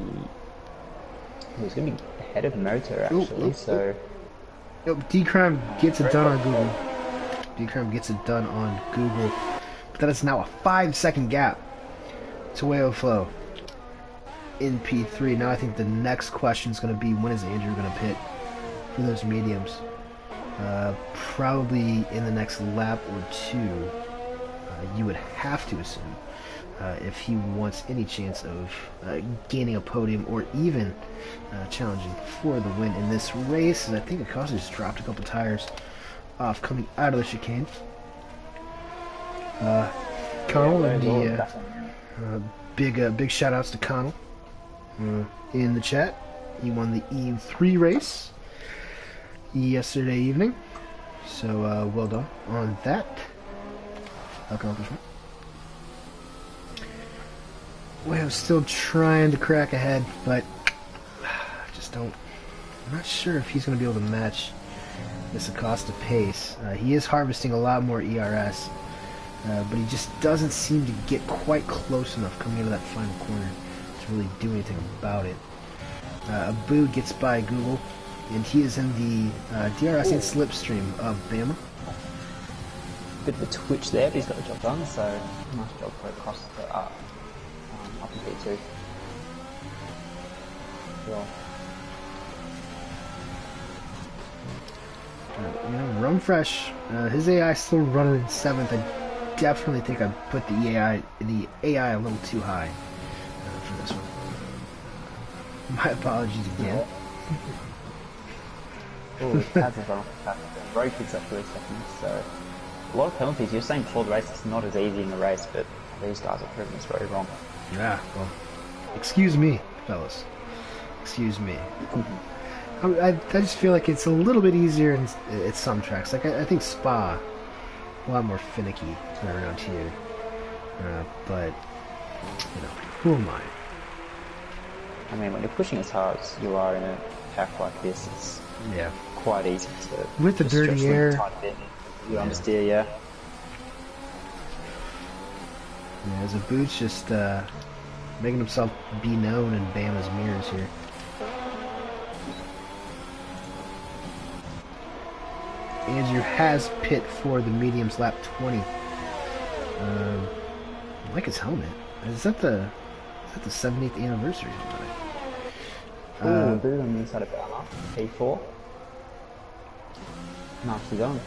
He's going to be ahead of Motor actually, so... D-Crime gets it done on Google. D-Crime gets it done on Google. But that is now a 5-second gap to Wayo Flow in P3. Now I think the next question is going to be, when is Andrew going to pit for those mediums? Probably in the next lap or two, you would have to assume, if he wants any chance of gaining a podium or even challenging for the win in this race. And I think Acosta just dropped a couple tires off coming out of the chicane. Connell and the big shout outs to Connell in the chat. He won the E3 race yesterday evening, so well done on that accomplishment. Well, I'm still trying to crack ahead, but just don't. I'm not sure if he's going to be able to match this Acosta pace. He is harvesting a lot more ERS, but he just doesn't seem to get quite close enough coming into that final corner to really do anything about it. Abu gets by Google, and he is in the DRS and slipstream of Bama. Bit of a twitch there, but he's got the job done, so nice job for across the up in P2. Well. Rum Fresh, his AI is still running in 7th. I definitely think I put the AI a little too high for this one. My apologies again. Oh, that's a wrong. Road picks up for a second, so a lot of penalties. You're saying before the race it's not as easy in the race, but these guys are proving this very wrong. Yeah, well, excuse me, fellas. Excuse me. I just feel like it's a little bit easier at some tracks. Like I think Spa, a lot more finicky around here. But who am I? I mean, when you're pushing as hard as you are in a pack like this, it's quite easy to with the dirty air. You understeer, yeah. Yeah, Zabut's just making himself be known in Bama's mirrors here. Andrew has pit for the mediums lap 20. I like his helmet. Is that the 70th anniversary helmet? Ooh, boot on the inside of Bama. P4. Nicely done.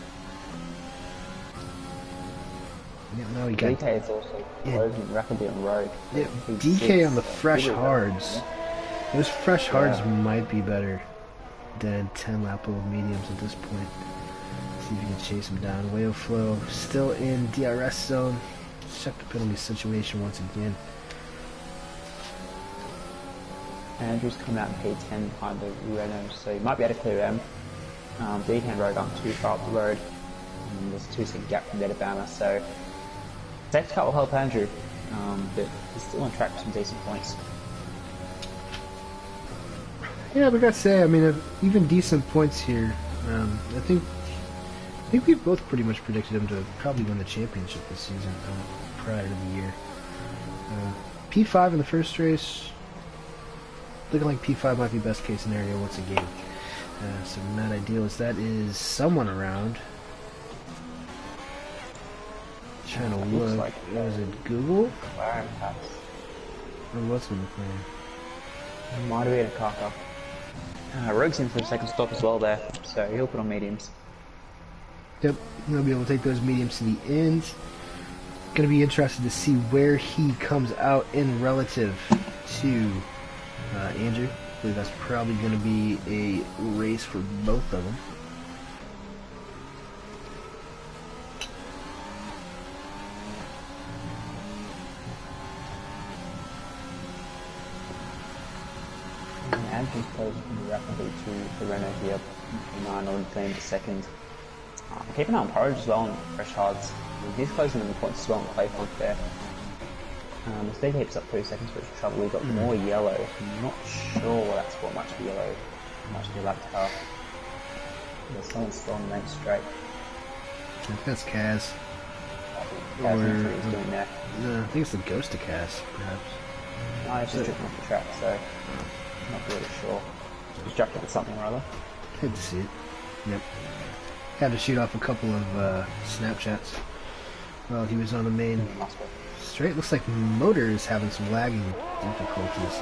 Yeah, now we got DK is also closing rapidly on road. Yeah, DK on the fresh hards. Those fresh hards might be better than 10 lap old mediums at this point. See if you can chase him down. Whale Flow still in DRS zone. Check the penalty situation once again. Andrew's coming out in P10 behind the Renault, so you might be able to clear him. DK and Road aren't too far up the road. And there's a 2-second gap from there to Bama, so safety car will help Andrew, but he's still on track for some decent points. Yeah, but I gotta say, I mean, even decent points here. I think we've both pretty much predicted him to probably win the championship this season prior to the year. P5 in the first race. Looking like P5 might be best case scenario once again. So not ideal as that is someone around. Trying to look. Like was it Google? Or what's in the plan? Might have been a Kaka. Rogue's in for a second stop as well there, so he'll put on mediums. Yep, he'll be able to take those mediums to the end. Going to be interested to see where he comes out in relative to Andrew. I believe that's probably going to be a race for both of them. Andrew's closing rapidly to the Renault here. 9 on claim to second. Keep an eye on Porridge as well on fresh hards. He's closing in the points as well on the play point there. His DK keeps up 2 seconds, which is trouble. We've got more yellow. I'm not sure what that's for. Much yellow. Much be lap car. There's someone still on the main straight. I think that's Kaz. Kaz is doing that. No, I think it's the ghost of Kaz, perhaps. No, he's just driven off the track, so not really sure. Distracted with something or other. Good to see it. Yep. Had to shoot off a couple of Snapchats while he was on the main straight. Looks like motor is having some lagging difficulties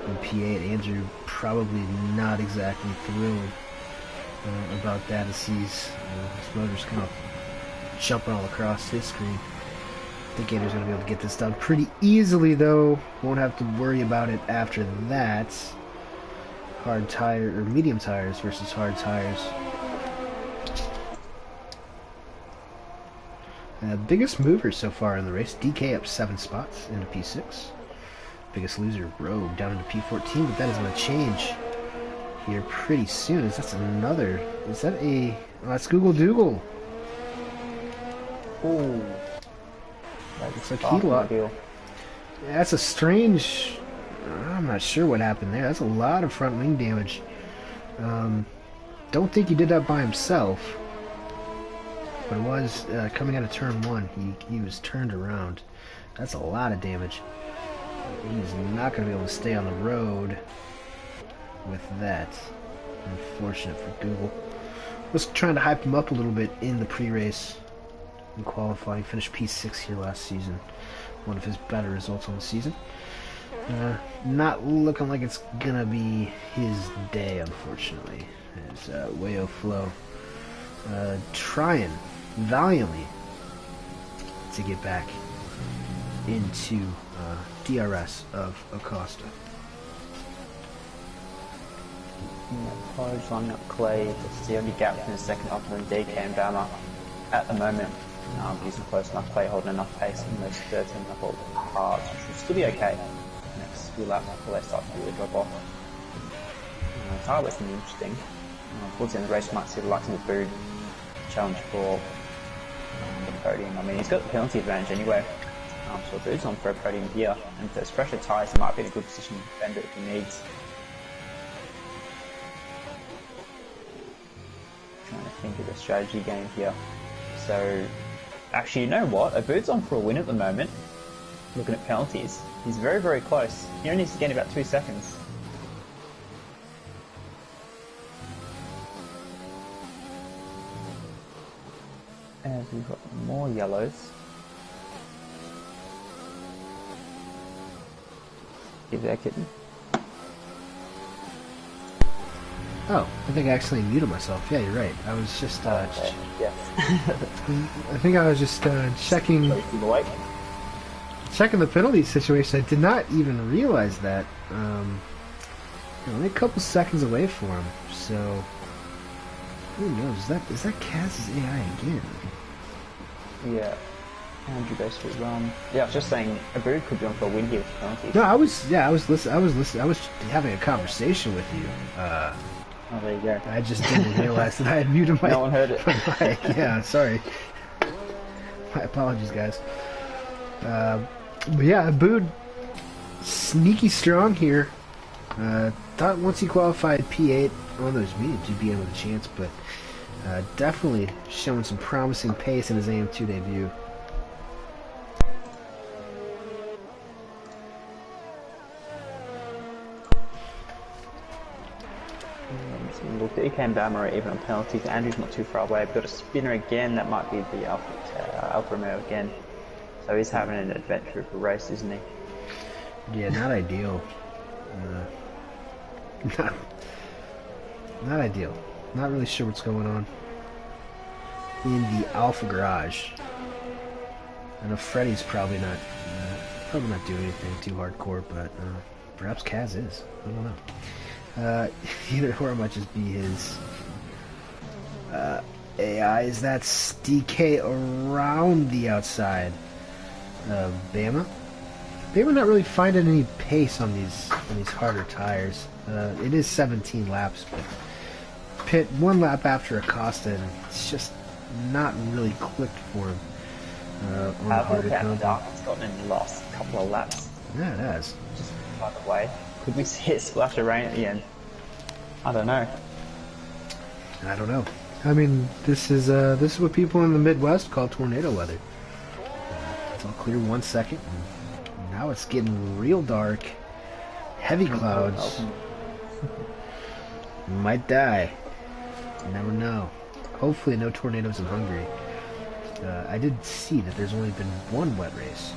in P8. Andrew probably not exactly thrilled about that as he's his motor's kind of jumping all across his screen. I think Gator's going to be able to get this done pretty easily, though. Won't have to worry about it after that. Hard tire or medium tires versus hard tires. Biggest mover so far in the race, DK up 7 spots into P6. Biggest loser, Rogue, down into P14, but that is going to change here pretty soon. Is that a... Oh, that's Google Dougal. Ooh. Looks like he lost. Yeah, that's a strange... I'm not sure what happened there. That's a lot of front wing damage. Don't think he did that by himself. But it was coming out of turn 1. He was turned around. That's a lot of damage. He's not going to be able to stay on the road with that. Unfortunate for Google. Was trying to hype him up a little bit in the pre-race and qualifying. Finished P6 here last season. One of his better results on the season. Not looking like it's going to be his day, unfortunately. As Wayo Flow trying valiantly to get back into DRS of Acosta. Porridge lining up Clay. This is the only gap in the second half of the DK and Bama at the moment. He's not close enough. Clay holding enough pace in those 13 level parts, which will still be okay. Next few laps before they start to really drop off. Tyler was interesting. Towards the end of the race, you might see the likes of the Bood challenge for the podium. I mean, he's got the penalty advantage anyway. So Bood's on for a podium here, and if there's fresher tyres, he might be in a good position to defend it if he needs. Trying to think of the strategy game here. So, actually, you know what? Abood's on for a win at the moment. Looking at penalties, he's very, very close. He only needs to gain about 2 seconds. And we've got more yellows. Give that kitten. Oh, I think I accidentally muted myself. Yeah, you're right. I was just, Okay. Yeah. I think I was just checking the penalty situation. I did not even realize that. Only a couple seconds away for him, so who knows? Is that Kaz's AI again? Yeah. Andrew basically yeah, I was just saying Abood could be on for a win here with penalties. No, I was listening. I was having a conversation with you. Oh, there you go. I just didn't realize that I had muted my No one heard it. mic. Yeah, sorry. My apologies, guys. But yeah, Abood, sneaky strong here. Thought once he qualified P8 on those mediums, he'd be in with a chance, but definitely showing some promising pace in his AM2 debut. Look, DK and Bama are even on penalties. Andrew's not too far away. We've got a spinner again. That might be the Alfa Romeo again. So he's having an adventure of a race, isn't he? Yeah, not ideal. Not ideal. Not really sure what's going on in the Alpha Garage. I know Freddy's probably not doing anything too hardcore, but perhaps Kaz is. I don't know. Either or might just be his AIs. That's DK around the outside of Bama. Bama not really finding any pace on these harder tires. It is 17 laps, but pit one lap after Acosta, and it's just not really clicked for him on the harder content. It's gotten in the last couple of laps. Yeah, it has. Just by the way. Could we see a splash of rain at the end? I don't know. I don't know. I mean, this is what people in the Midwest call tornado weather. It's all clear 1 second, and now it's getting real dark. Heavy clouds. Might die. You never know. Hopefully no tornadoes in Hungary. I did see that there's only been one wet race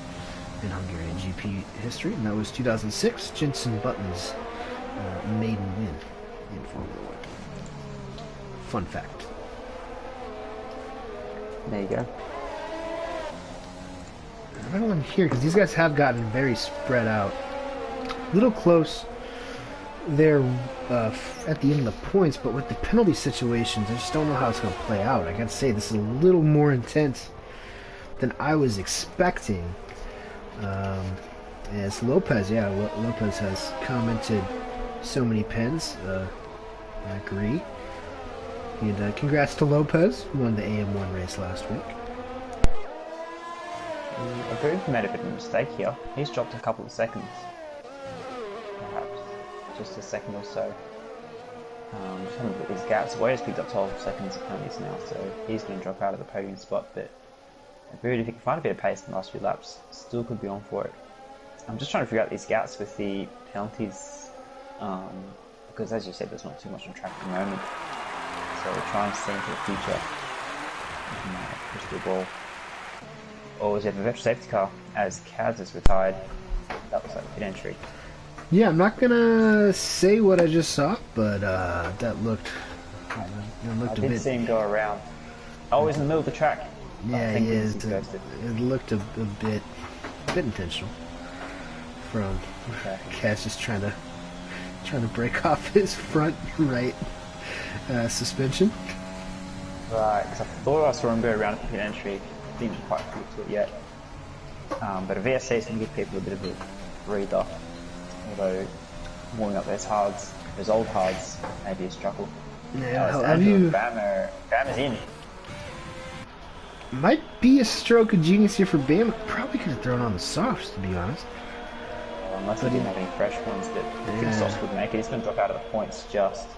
in Hungarian GP history, and that was 2006, Jenson Button's maiden win in Formula 1. Fun fact. There you go. I don't want to hear because these guys have gotten very spread out. A little close there at the end of the points, but with the penalty situations, I just don't know how it's going to play out. I gotta say, this is a little more intense than I was expecting. As Lopez, yeah, Lopez has commented so many pens. I agree. And congrats to Lopez, who won the AM1 race last week. I believe he made a bit of a mistake here. He's dropped a couple of seconds. Perhaps just a second or so. Just having a look at these gaps. Wade's picked up 12 seconds of penalties now, so he's going to drop out of the podium spot. But Bird, if he can find a bit of pace in the last few laps, still could be on for it. I'm just trying to figure out these gaps with the penalties, because as you said, there's not too much on track at the moment. So we're trying to see into the future. Push the ball. Or is it a virtual safety car as Kaz is retired? That was like pit entry. Yeah, I'm not gonna say what I just saw, but that looked I a did bit. see him go around. Oh, he's in the middle of the track. Yeah, he is. It looked a bit intentional from Kaz just trying to break off his front right suspension. Right, because I thought I saw him go around at the pit entry. Didn't quite get to it yet. But a VSC is going to give people a bit of a breather. Although warming up those hards, those old hards, may be a struggle. Yeah, have you? Bama's in. Might be a stroke of genius here for Bama. Probably could have thrown on the softs, to be honest. Unless he didn't have any fresh ones, but I think softs would make it. He's going to drop out of the points just.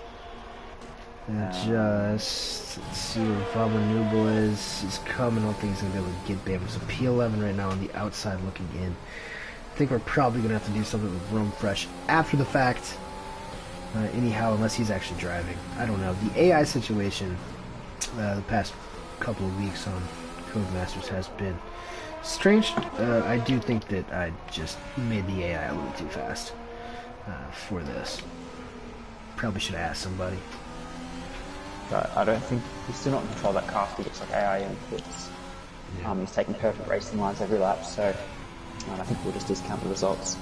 Let's see where Vabanubel is. He's coming. I don't think he's going to be able to get Bama. So P11 right now on the outside looking in. I think we're probably going to have to do something with Rome Fresh after the fact. Anyhow, unless he's actually driving. I don't know. The AI situation the past couple of weeks on Codemasters has been strange. I do think that I just made the AI a little too fast for this. Probably should have asked somebody. But I don't think he's still not in control of that car. He looks like AI inputs. Yeah. He's taking perfect racing lines every lap, so I think we'll just discount the results.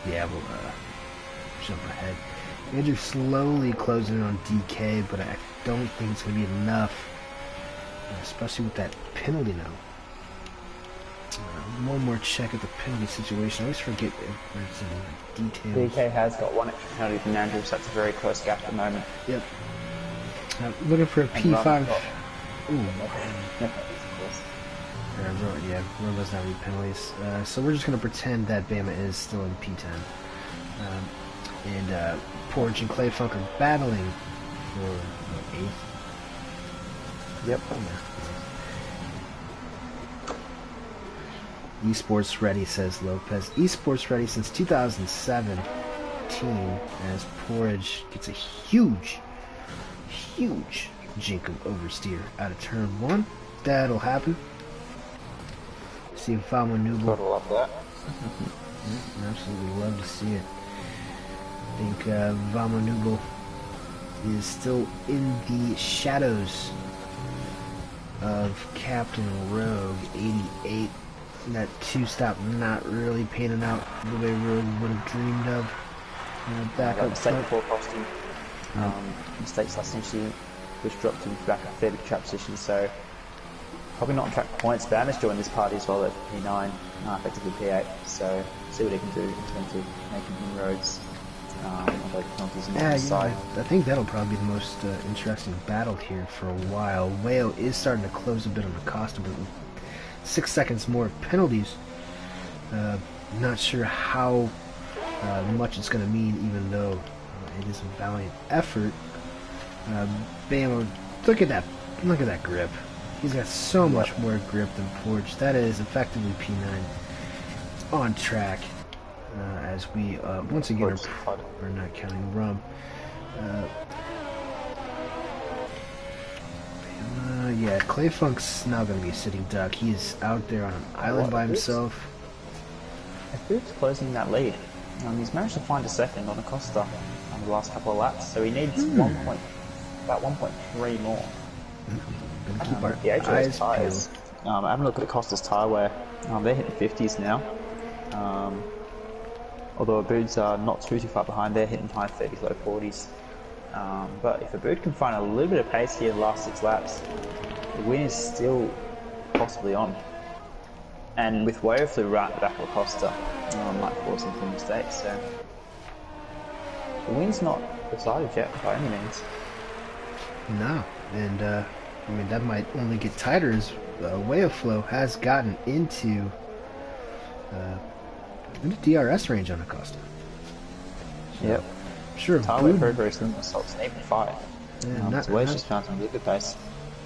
Yeah, we'll jump ahead. Andrew slowly closing in on DK, but I don't think it's going to be enough, especially with that penalty now. One more check at the penalty situation. I always forget where it's in details. DK has got one extra penalty than Andrew, so that's a very close gap at the moment. Yep. Looking for a P5. Ooh. Yeah, Rome doesn't have any penalties. So we're just going to pretend that Bama is still in P10. And Porch and Clay Funk are battling for 8th. Yep. Esports ready, says Lopez. Esports ready since 2017 as Porridge gets a huge jink of oversteer out of turn 1. That'll happen. See if Vamanubel. Gotta love that. Absolutely love to see it. I think Vamanubel is still in the shadows of Captain Rogue 88. That 2-stop not really panning out the way Rogue would have dreamed of. Back up mistake before costing. Mistakes last initially, which dropped him back at 30 trap position, so probably not on track points. Bama's joined this party as well at P9, effectively P8, so see what he can do in terms of making inroads. I think that'll probably be the most interesting battle here for a while. Wayo is starting to close a bit on the cost of it with 6 seconds more of penalties. Not sure how much it's going to mean, even though it is a valiant effort. Bama, look at that grip. He's got so much more grip than Porch. That is effectively P9 on track. As we once again are not counting Rum. Yeah, Clay Funk's now going to be a sitting duck. He's out there on an island by himself. If Boot's closing that lead, he's managed to find a second on Acosta on the last couple of laps, so he needs 1.4 about 1.3 more. Gonna keep our The HOS eyes tyres. peeled. I haven't looked at the Costas tyre wear. They're hitting 50s now. Although Abood's are not too far behind, they're hitting high 30s, low 40s. But if Abood can find a little bit of pace here in the last 6 laps, the win is still possibly on. And with Wayo flew right at the back of Acosta, might force him some mistakes. So the win's not decided yet by any means. No, and I mean that might only get tighter as Way of Flow has gotten into DRS range on Acosta. So, Yep. Sure. Tyler very, very similar results, 8.5. So Way's just found some really good pace.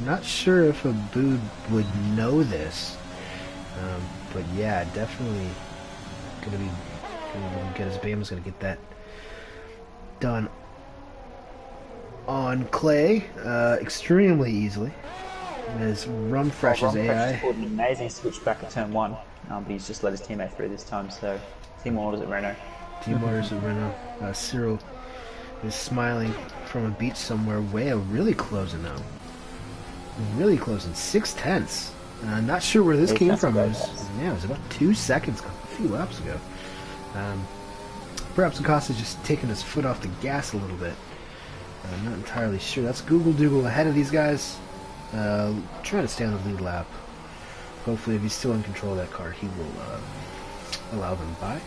Not sure if Abood would know this, but yeah, definitely gonna be good as Bama's gonna get that done on clay extremely easily. As Rumfresh's AI pulled an amazing switch back at turn 1, but he's just let his teammate through this time, so team orders at Renault. Team orders at Renault. Cyril is smiling from a beach somewhere. Wayo really closing now. Really closing. 6/10. Not sure where this came from. It was about 2 seconds a few laps ago. Perhaps Acosta's just taking his foot off the gas a little bit. I'm not entirely sure. That's Google Dougal ahead of these guys. Trying to stay on the lead lap. Hopefully, if he's still in control of that car, he will allow them by.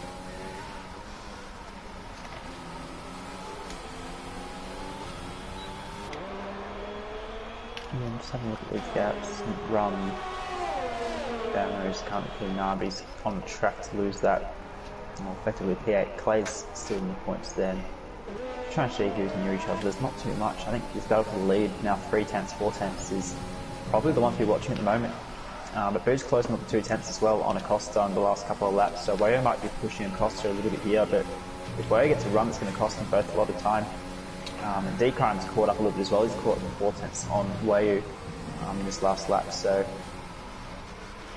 Yeah, I'm just having a look at these gaps. Bama is currently P9, but he's on track to lose that. Effectively, P8. Clay's still in the points then. Trying to see who's near each other. There's not too much. I think this battle for the lead, now 3/10, 4/10, is probably the one to be watching at the moment. But Bood's closing up to 2/10 as well on Acosta in the last couple of laps, so Wayo might be pushing Acosta a little bit here, but if Wayo gets a run, it's going to cost them both a lot of time. And D-Crime's caught up a little bit as well. He's caught up 4/10 on Wayo in this last lap, so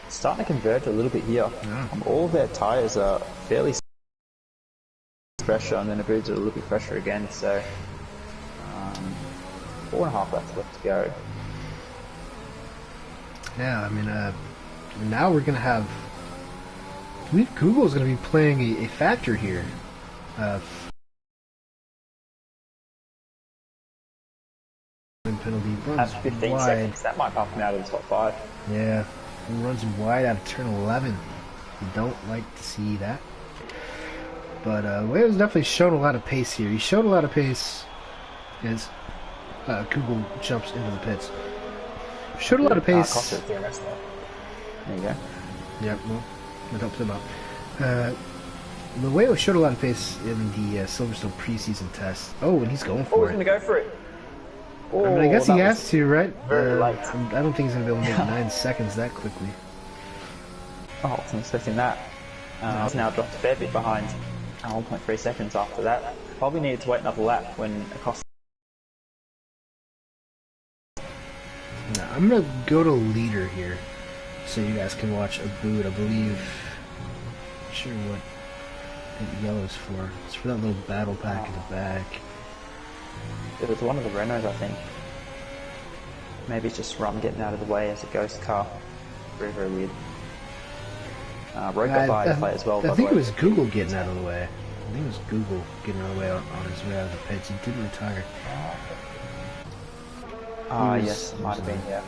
it's starting to converge a little bit here. Yeah. All of their tyres are fairly pressure, and then the Boods are a little bit fresher again, so 4.5 laps left to go. Yeah, I mean, now we're going to have... I believe Google's going to be playing a factor here. Penalty runs At 15 wide. seconds, that might bump him out of the top 5. Yeah, he runs wide out of turn 11. You don't like to see that. But Wayo's definitely shown a lot of pace here. He showed a lot of pace as Google jumps into the pits. Showed a lot of pace. There you go. Yep, well, it helps him out. Wayo showed a lot of pace in the Silverstone preseason test. Oh, and he's going for He's it. going to go for it. I mean, I guess he has to, right? Very late. I don't think he's going to be able to make 9 seconds that quickly. Oh, I wasn't expecting that. He's now dropped a fair bit behind. 1.3 seconds after that. Probably needed to wait another lap when Acosta. Now, I'm going to go to leader here so you guys can watch Abood. I believe... not sure what that yellow's for. It's for that little battle pack in the back. It was one of the Renaults, I think. Maybe it's just Rum getting out of the way as a ghost car. Very, very weird. Rogue got by to play as well. I think it was Google getting out of the way. I think it was Google getting out of the way on his way out of the pits. He didn't retire. Yes, it might have been, yeah.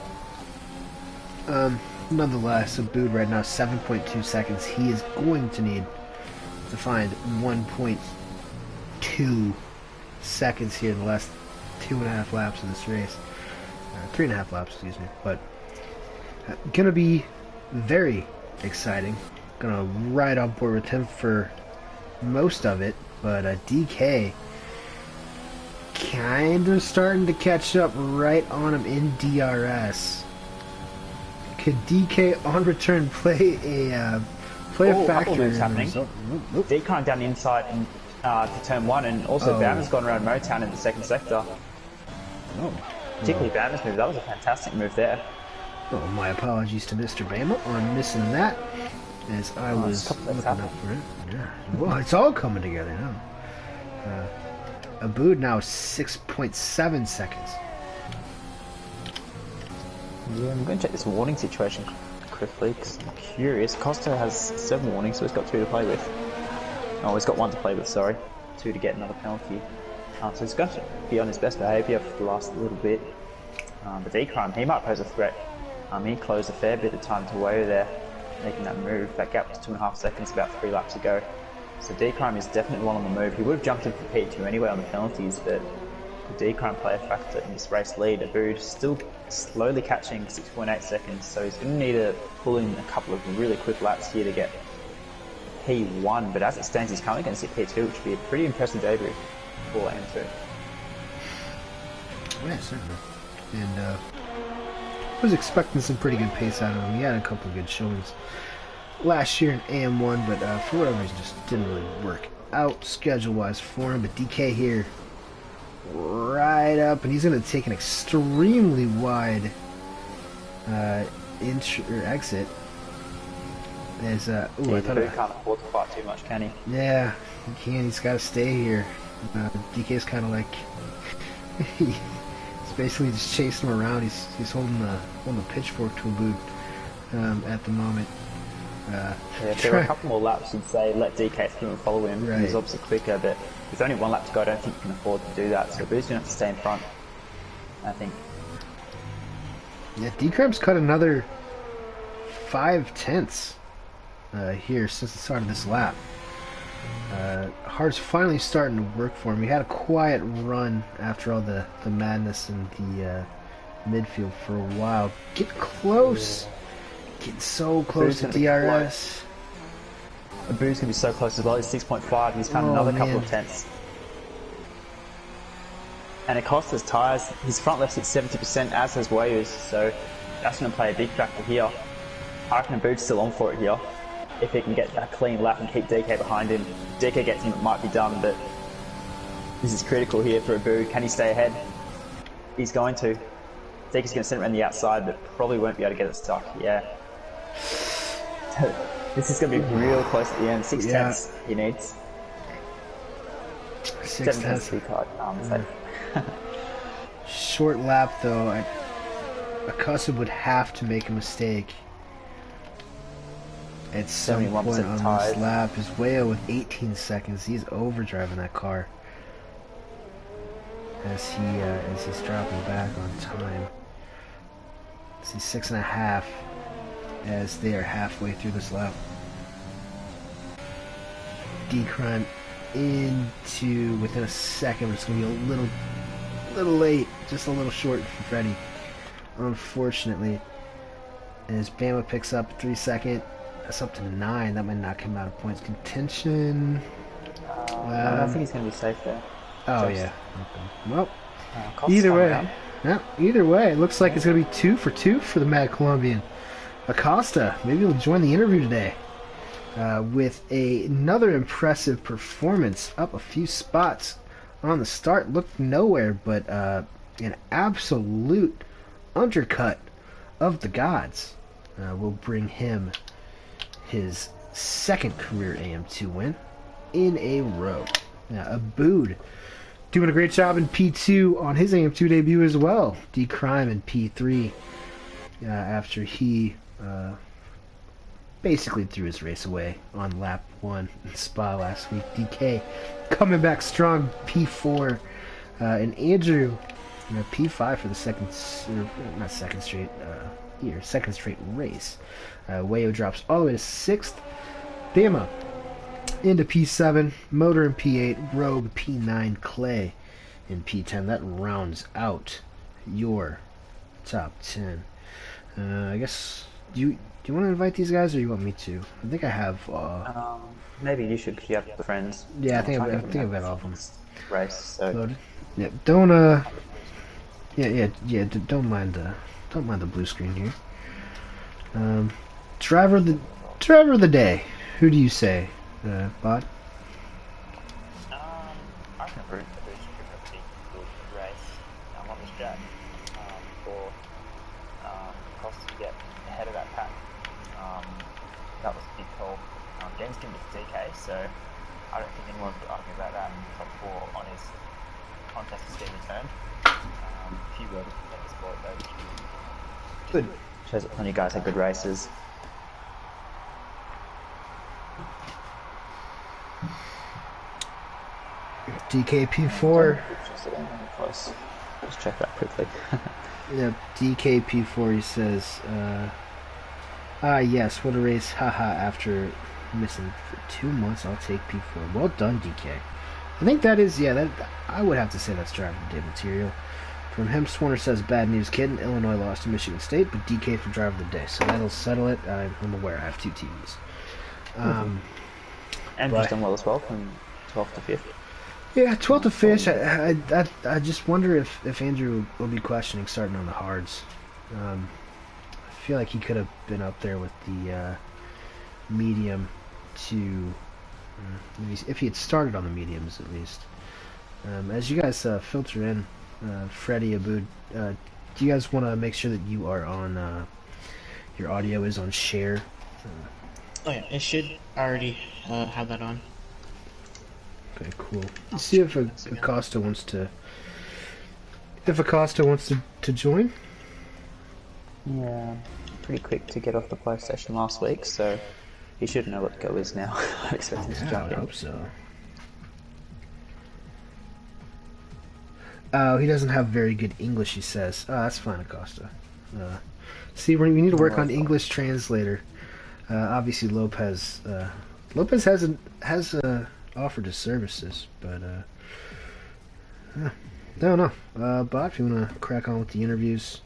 Nonetheless, Abood right now 7.2 seconds. He is going to need to find 1.2 seconds here in the last 2.5 laps of this race. 3.5 laps, excuse me. But gonna be very exciting. Gonna ride on board with him for most of it. But DK kind of starting to catch up right on him in DRS. Could DK on return play a factor? Moves happening. D-Crime down the inside and to turn 1, and also Bama's gone around Motown in the second sector. Particularly Bama's move. That was a fantastic move there. Oh, my apologies to Mr. Bama on missing that, as I was looking up for it. Yeah. Well, it's all coming together now. Abood now 6.7 seconds Yeah, I'm going to check this warning situation quickly because I'm curious. Costa has 7 warnings, so he's got 2 to play with. Oh, he's got 1 to play with, sorry. 2 to get another penalty. So he's going to be on his best behaviour for the last little bit. But D-Crime, he might pose a threat. He closed a fair bit of time to Wayo there, making that move. That gap was 2.5 seconds, about 3 laps ago. So D-Crime is definitely one on the move. He would have jumped in for P2 anyway on the penalties, but the D-Crime play a factor in this race lead. Abood still slowly catching 6.8 seconds, so he's going to need to pull in a couple of really quick laps here to get P1, but as it stands he's currently going to see P2, which would be a pretty impressive debut for AM2. Yeah, certainly. And I was expecting some pretty good pace out of him. He had a couple of good showings last year in AM1, but for whatever reason just didn't really work out schedule-wise for him. But DK here right up, and he's going to take an extremely wide exit. As ooh, yeah, I thought he can't afford to fight too much, can he? Yeah, he can. He's got to stay here. DK's kind of like he's basically just chasing him around. He's holding the pitchfork to a boot at the moment. Yeah, if there were a couple more laps, you'd say let DK through and follow him. Right. He's obviously quicker, but there's only 1 lap to go. I don't think you can afford to do that. So Boo's going to have to stay in front, I think. Yeah, D-Crab's cut another 5/10 here since the start of this lap. Hard's finally starting to work for him. He had a quiet run after all the madness in the midfield for a while. Get close. Getting so close to DRS. Boo's going to be so close as well. He's 6.5. He's found another couple of tenths. And it costs his tyres. His front left's at 70%, as has Wayo's, so that's going to play a big factor here. I reckon Boo's still on for it here. If he can get a clean lap and keep DK behind him. DK gets him, it might be done, but this is critical here for Abood. Can he stay ahead? He's going to. DK's going to send him around the outside, but probably won't be able to get it stuck. Yeah. This is going to be real close at the end. 6 tenths he needs. 6 tenths. To be caught. Short lap though. Acosta would have to make a mistake at some point on this lap. Is Wayo with 18 seconds. He's overdriving that car as he's dropping back on time. See 6.5 as they are halfway through this lap. D-Crime into within a second, but it's going to be a little late, just a little short for Freddy, unfortunately. As Bama picks up 3 second, that's up to 9. That might knock him out of points contention. I think he's going to be safe there. Oh yeah. Okay. Well, either way, it looks like it's going to be 2 for 2 for the Mad Colombian. Acosta, maybe he'll join the interview today with another impressive performance, up a few spots on the start. Looked nowhere, but an absolute undercut of the gods will bring him his 2nd career AM2 win in a row. Abood doing a great job in P2 on his AM2 debut as well. D-Crime in P3 after he basically threw his race away on lap 1 in Spa last week. DK coming back strong, P4, and Andrew P5 for the second straight race. Wayo drops all the way to 6th. Bama into P7, Motor in P8, Rogue P9, Clay in P10. That rounds out your top 10. I guess do you want to invite these guys, or you want me to? I think I have. Maybe you should, because you have the friends. Yeah, I think I've got all of them. Race. So. Loaded. Yeah, don't don't mind the blue screen here. Driver of the day. Who do you say, Bod? I can root for this pretty good race. I'm on this track for Costa to get ahead of that pack. That was a big call. James Kim with DK, so I don't think anyone could argue about that. Top 4 on his contest is being returned. A few words for this sport though, which is Good. Shows that plenty of guys had good races. DKP4. Close. Let's check that quickly. Yeah, DKP4, he says, yes, what a race, haha, after missing for 2 months, I'll take P4. Well done, DK. I think that is, that I would have to say that's driver of the day material. From him, Swarner says, bad news, kid. Illinois lost to Michigan State, but DK for driver of the day. So that'll settle it. I'm aware. I have 2 TVs. Andrew's done well as well, from 12th to 5th. Yeah, 12th to 5th. I just wonder if Andrew will be questioning starting on the hards. I feel like he could have been up there with the medium to... if he had started on the mediums, at least. As you guys filter in, Freddie, Aboud, do you guys want to make sure that you are on... your audio is on share? Oh yeah, it should already have that on. Okay, cool. Let's see if Acosta wants to... If Acosta wants to join? Yeah, pretty quick to get off the PlayStation last week, so he should know what Go is now. I expect him to jump in. I hope so. Oh, he doesn't have very good English, he says. Oh, that's fine, Acosta. See, we need to work on English translator. Obviously, Lopez has offered his services, but I don't know. Bob, if you want to crack on with the interviews.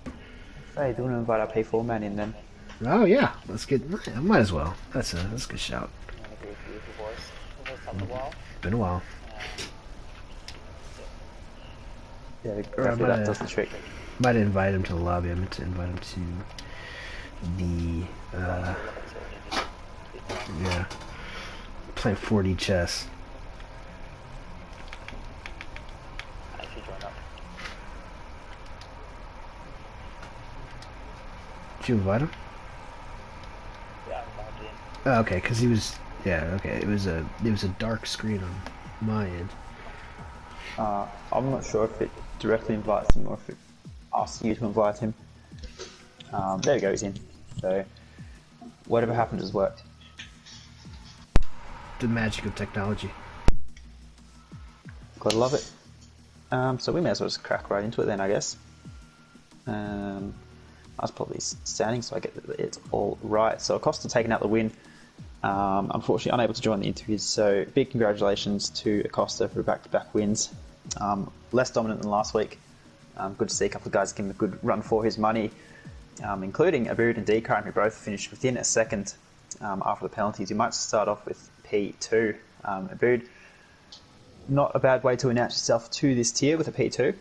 Hey, do you want to invite our P4 man in then? Oh yeah, let's get. Might as well. That's a good shout. Been a while. Yeah, definitely that does the trick. Might invite him to the lobby. I meant to invite him to the playing 4D chess. Did you invite him? Yeah, I invited him. Oh, okay, because he was. Yeah, okay. It was a dark screen on my end. I'm not sure if it directly invites him or if it asks you to invite him. There we go, he's in. So, whatever happened has worked. The magic of technology. Gotta love it. So we may as well just crack right into it then, I guess. I was probably standing, so I get that it's all right. So Acosta taking out the win. Unfortunately, unable to join the interviews. So big congratulations to Acosta for back-to-back wins. Less dominant than last week. Good to see a couple of guys give him a good run for his money, including Aboud and Dikaran, who both finished within a second after the penalties. You might start off with P2. Aboud, not a bad way to announce yourself to this tier with a P2.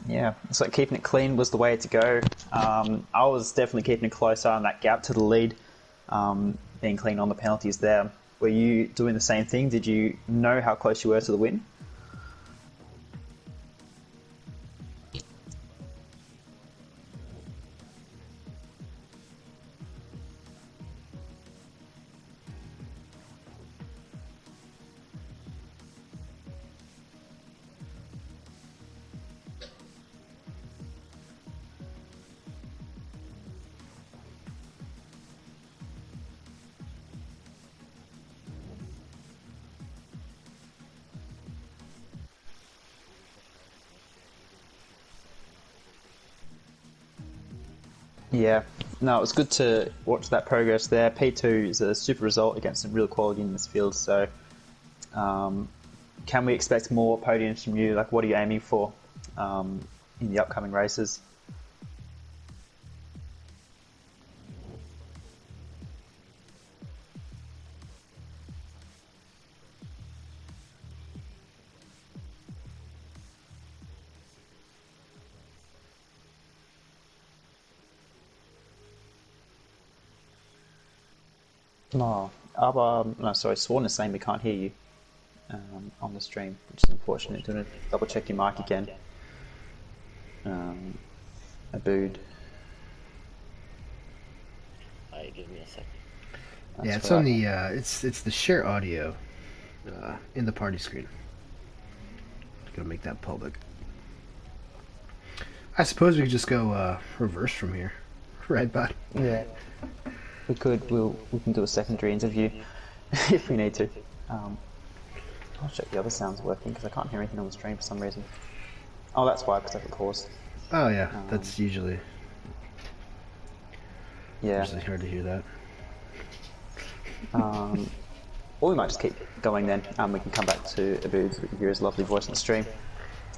Yeah, so keeping it clean was the way to go. I was definitely keeping a close eye on that gap to the lead, being clean on the penalties there. Were you doing the same thing? Did you know how close you were to the win? Yeah, no, it was good to watch that progress there. P2 is a super result against some real quality in this field, so can we expect more podiums from you? Like, what are you aiming for in the upcoming races? No, Swan is saying we can't hear you on the stream, which is unfortunate. Do you want to double check your mic again? Aboud. Alright, give me a second. Yeah, That's it's on right. the it's the share audio in the party screen. Gonna make that public. I suppose we could just go reverse from here, right, bud? Yeah, we could. We can do a secondary interview if we need to. Um, I'll check the other sounds working because I can't hear anything on the stream for some reason. Oh, that's why, because I hit pause. Oh yeah, Um, that's usually yeah. hard to hear that. Or we might just keep going then. We can come back to Abu so we can hear his lovely voice on the stream.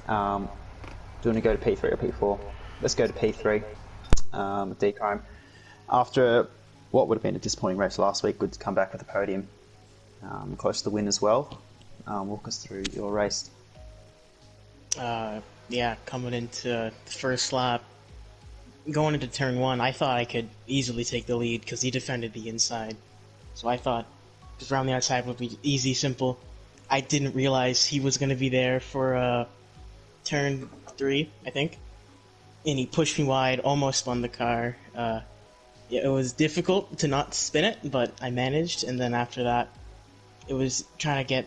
Do you want to go to P3 or P4? Let's go to P3 with D-Crime. After what would have been a disappointing race last week, good to come back with the podium. Close to the win as well. Walk us through your race. Yeah, coming into the first lap, going into turn 1, I thought I could easily take the lead because he defended the inside. So I thought just around the outside would be easy, simple. I didn't realize he was going to be there for turn 3, I think. And he pushed me wide, almost spun the car. Yeah, it was difficult to not spin it, but I managed. And then after that, it was trying to get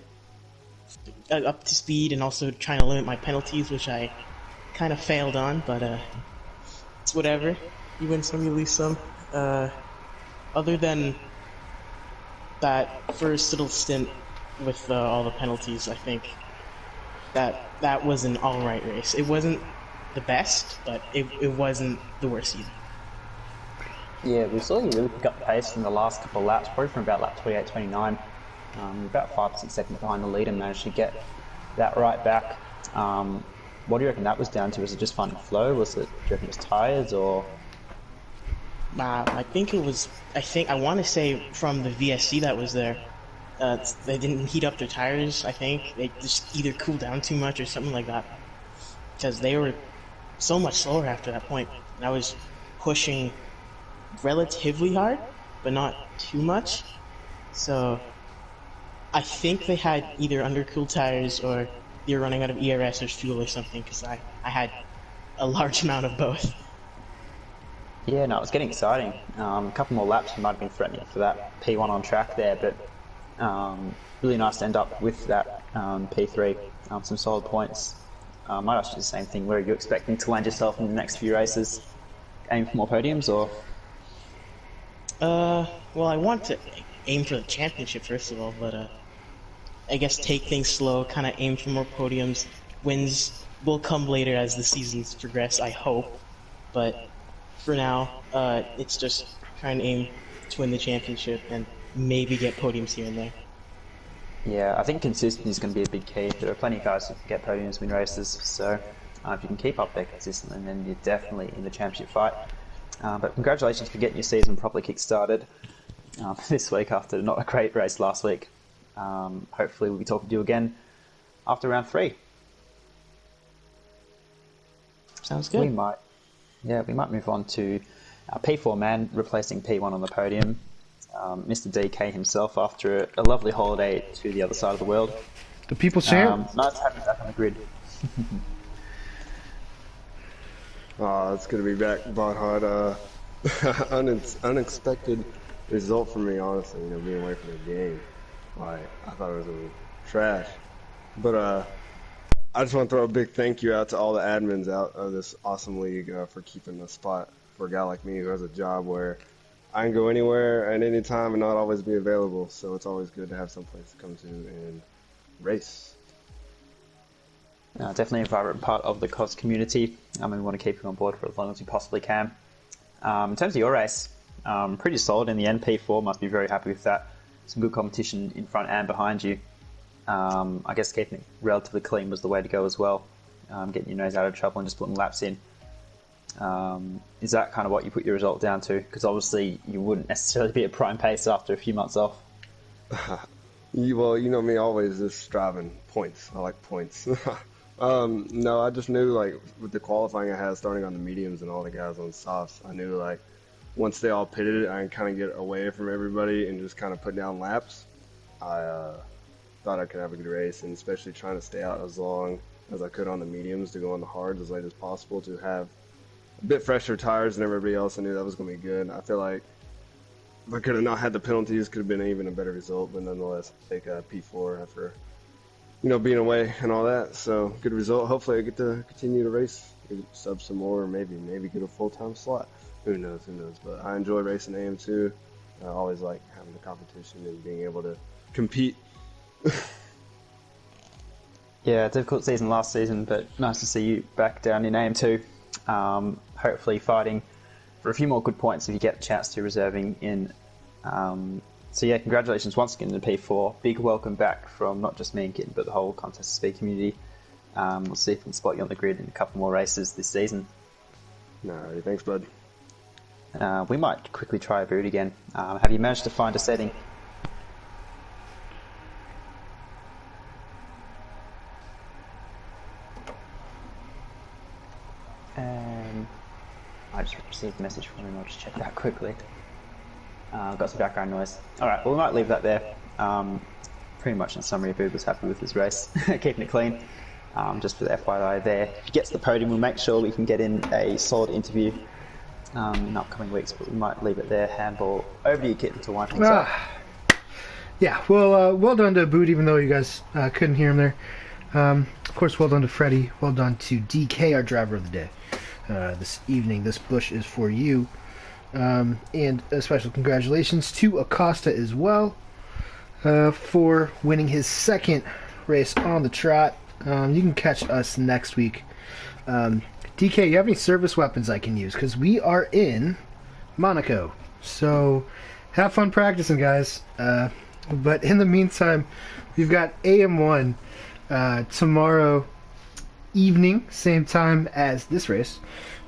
up to speed and also trying to limit my penalties, which I kind of failed on, but it's whatever. You win some, you lose some. Other than that first little stint with all the penalties, I think that was an alright race. It wasn't the best, but it wasn't the worst either. Yeah, we saw you really pick up the pace in the last couple of laps, probably from about lap 28, 29. You're about 5 or 6 seconds behind the lead and managed to get that right back. What do you reckon that was down to? Was it just finding flow? Do you reckon it was tyres or? I think it was. I want to say from the VSC that was there. They didn't heat up their tires. I think they just either cooled down too much or something like that. Because they were so much slower after that point, and I was pushing relatively hard, but not too much. So I think they had either undercooled tires or they were running out of ERS or fuel or something. Because I had a large amount of both. Yeah, no, it was getting exciting. A couple more laps, you might have been threatening for that P1 on track there, but really nice to end up with that P3. Some solid points. Might ask you the same thing. Where are you expecting to land yourself in the next few races? Aim for more podiums, or? Well, I want to aim for the championship first of all, but I guess take things slow, kind of aim for more podiums. Wins will come later as the seasons progress, I hope. But for now, it's just trying to aim to win the championship and maybe get podiums here and there. Yeah, I think consistency is going to be a big key. There are plenty of guys who can get podiums, win races, so if you can keep up there consistently, then you're definitely in the championship fight. But congratulations for getting your season properly kick-started this week after not a great race last week. Hopefully we'll be talking to you again after round 3. Sounds good. We might move on to P4 man replacing P1 on the podium. Mr. DK himself after a lovely holiday to the other side of the world. The people's champ. Nice to have you back on the grid. It's good to be back, but hard. Unexpected result for me, honestly. Being away from the game. Like I thought it was gonna be trash, but I just want to throw a big thank you out to all the admins out of this awesome league for keeping the spot for a guy like me who has a job where I can go anywhere at any time and not always be available. So it's always good to have some place to come to and race. Definitely a vibrant part of the COS community. We want to keep you on board for as long as we possibly can. In terms of your race, pretty solid in the end. P4 must be very happy with that. Some good competition in front and behind you. I guess keeping it relatively clean was the way to go as well. Getting your nose out of trouble and just putting laps in. Is that kind of what you put your result down to? Because obviously you wouldn't necessarily be at prime pace after a few months off. Well, you know me, always just striving points. I like points. No, I just knew, like, with the qualifying I had starting on the mediums and all the guys on softs, I knew, like, once they all pitted it, I can kind of get away from everybody and just kind of put down laps. I thought I could have a good race, and especially trying to stay out as long as I could on the mediums to go on the hards as late as possible to have a bit fresher tires than everybody else. I knew that was going to be good. I feel like if I could have not had the penalties, could have been even a better result. But nonetheless, take a P4 after being away and all that. So good result. Hopefully, I get to continue to race, sub some more, or maybe get a full-time slot. Who knows? Who knows? But I enjoy racing AM2. I always like having the competition and being able to compete. Yeah, difficult season last season, but nice to see you back down in AM2. Hopefully fighting for a few more good points if you get a chance to reserving in. So yeah, congratulations once again to P4. Big welcome back from not just me and Kitten, but the whole Contest Speed community. We'll see if we can spot you on the grid in a couple more races this season. Alrighty, thanks, bud. We might quickly try a boot again. Have you managed to find a setting? I just received a message from him, I'll just check that quickly. Got some background noise. Alright, well we might leave that there. Pretty much in summary, Boob was happy with his race, keeping it clean. Just for the FYI there. If he gets the podium, we'll make sure we can get in a solid interview in upcoming weeks, but we might leave it there. Handball over to you, Kitten, to wind things up. Yeah, well, well done to Boot, even though you guys couldn't hear him there. Of course, well done to Freddie. Well done to DK, our driver of the day. This evening, this bush is for you. And a special congratulations to Acosta as well for winning his second race on the trot. You can catch us next week. DK, you have any service weapons I can use? Because we are in Monaco. So have fun practicing, guys. But in the meantime, we've got AM1 tomorrow evening, same time as this race.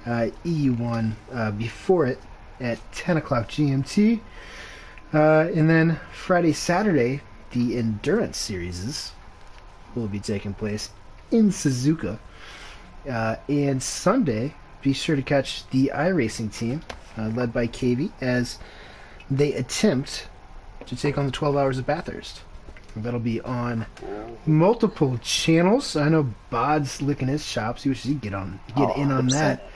EU1 before it at 10 o'clock GMT. And then Friday, Saturday, the Endurance Series will be taking place in Suzuka. And Sunday, be sure to catch the iRacing team, led by KV, as they attempt to take on the 12 Hours of Bathurst. That'll be on multiple channels. I know Bod's licking his chops. He wishes he'd get in on that.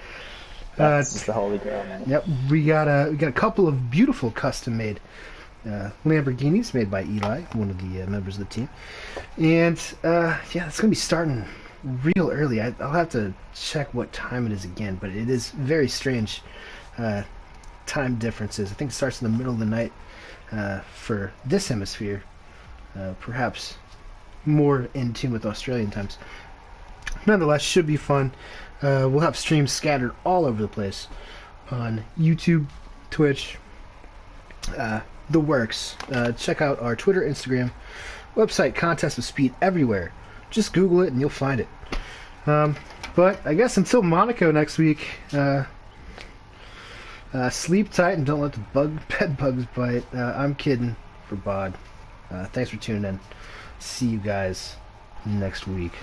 That's just the holy grail, man. Yep, we got a couple of beautiful custom-made Lamborghinis made by Eli, one of the members of the team, and yeah, it's gonna be starting real early. I'll have to check what time it is again, but it is very strange time differences. I think it starts in the middle of the night for this hemisphere, perhaps more in tune with Australian times. Nonetheless, should be fun. We'll have streams scattered all over the place on YouTube, Twitch, the works. Check out our Twitter, Instagram, website, Contest of Speed, everywhere. Just Google it and you'll find it. But I guess until Monaco next week, sleep tight and don't let the bed bugs bite. I'm kidding for Bod. Thanks for tuning in. See you guys next week.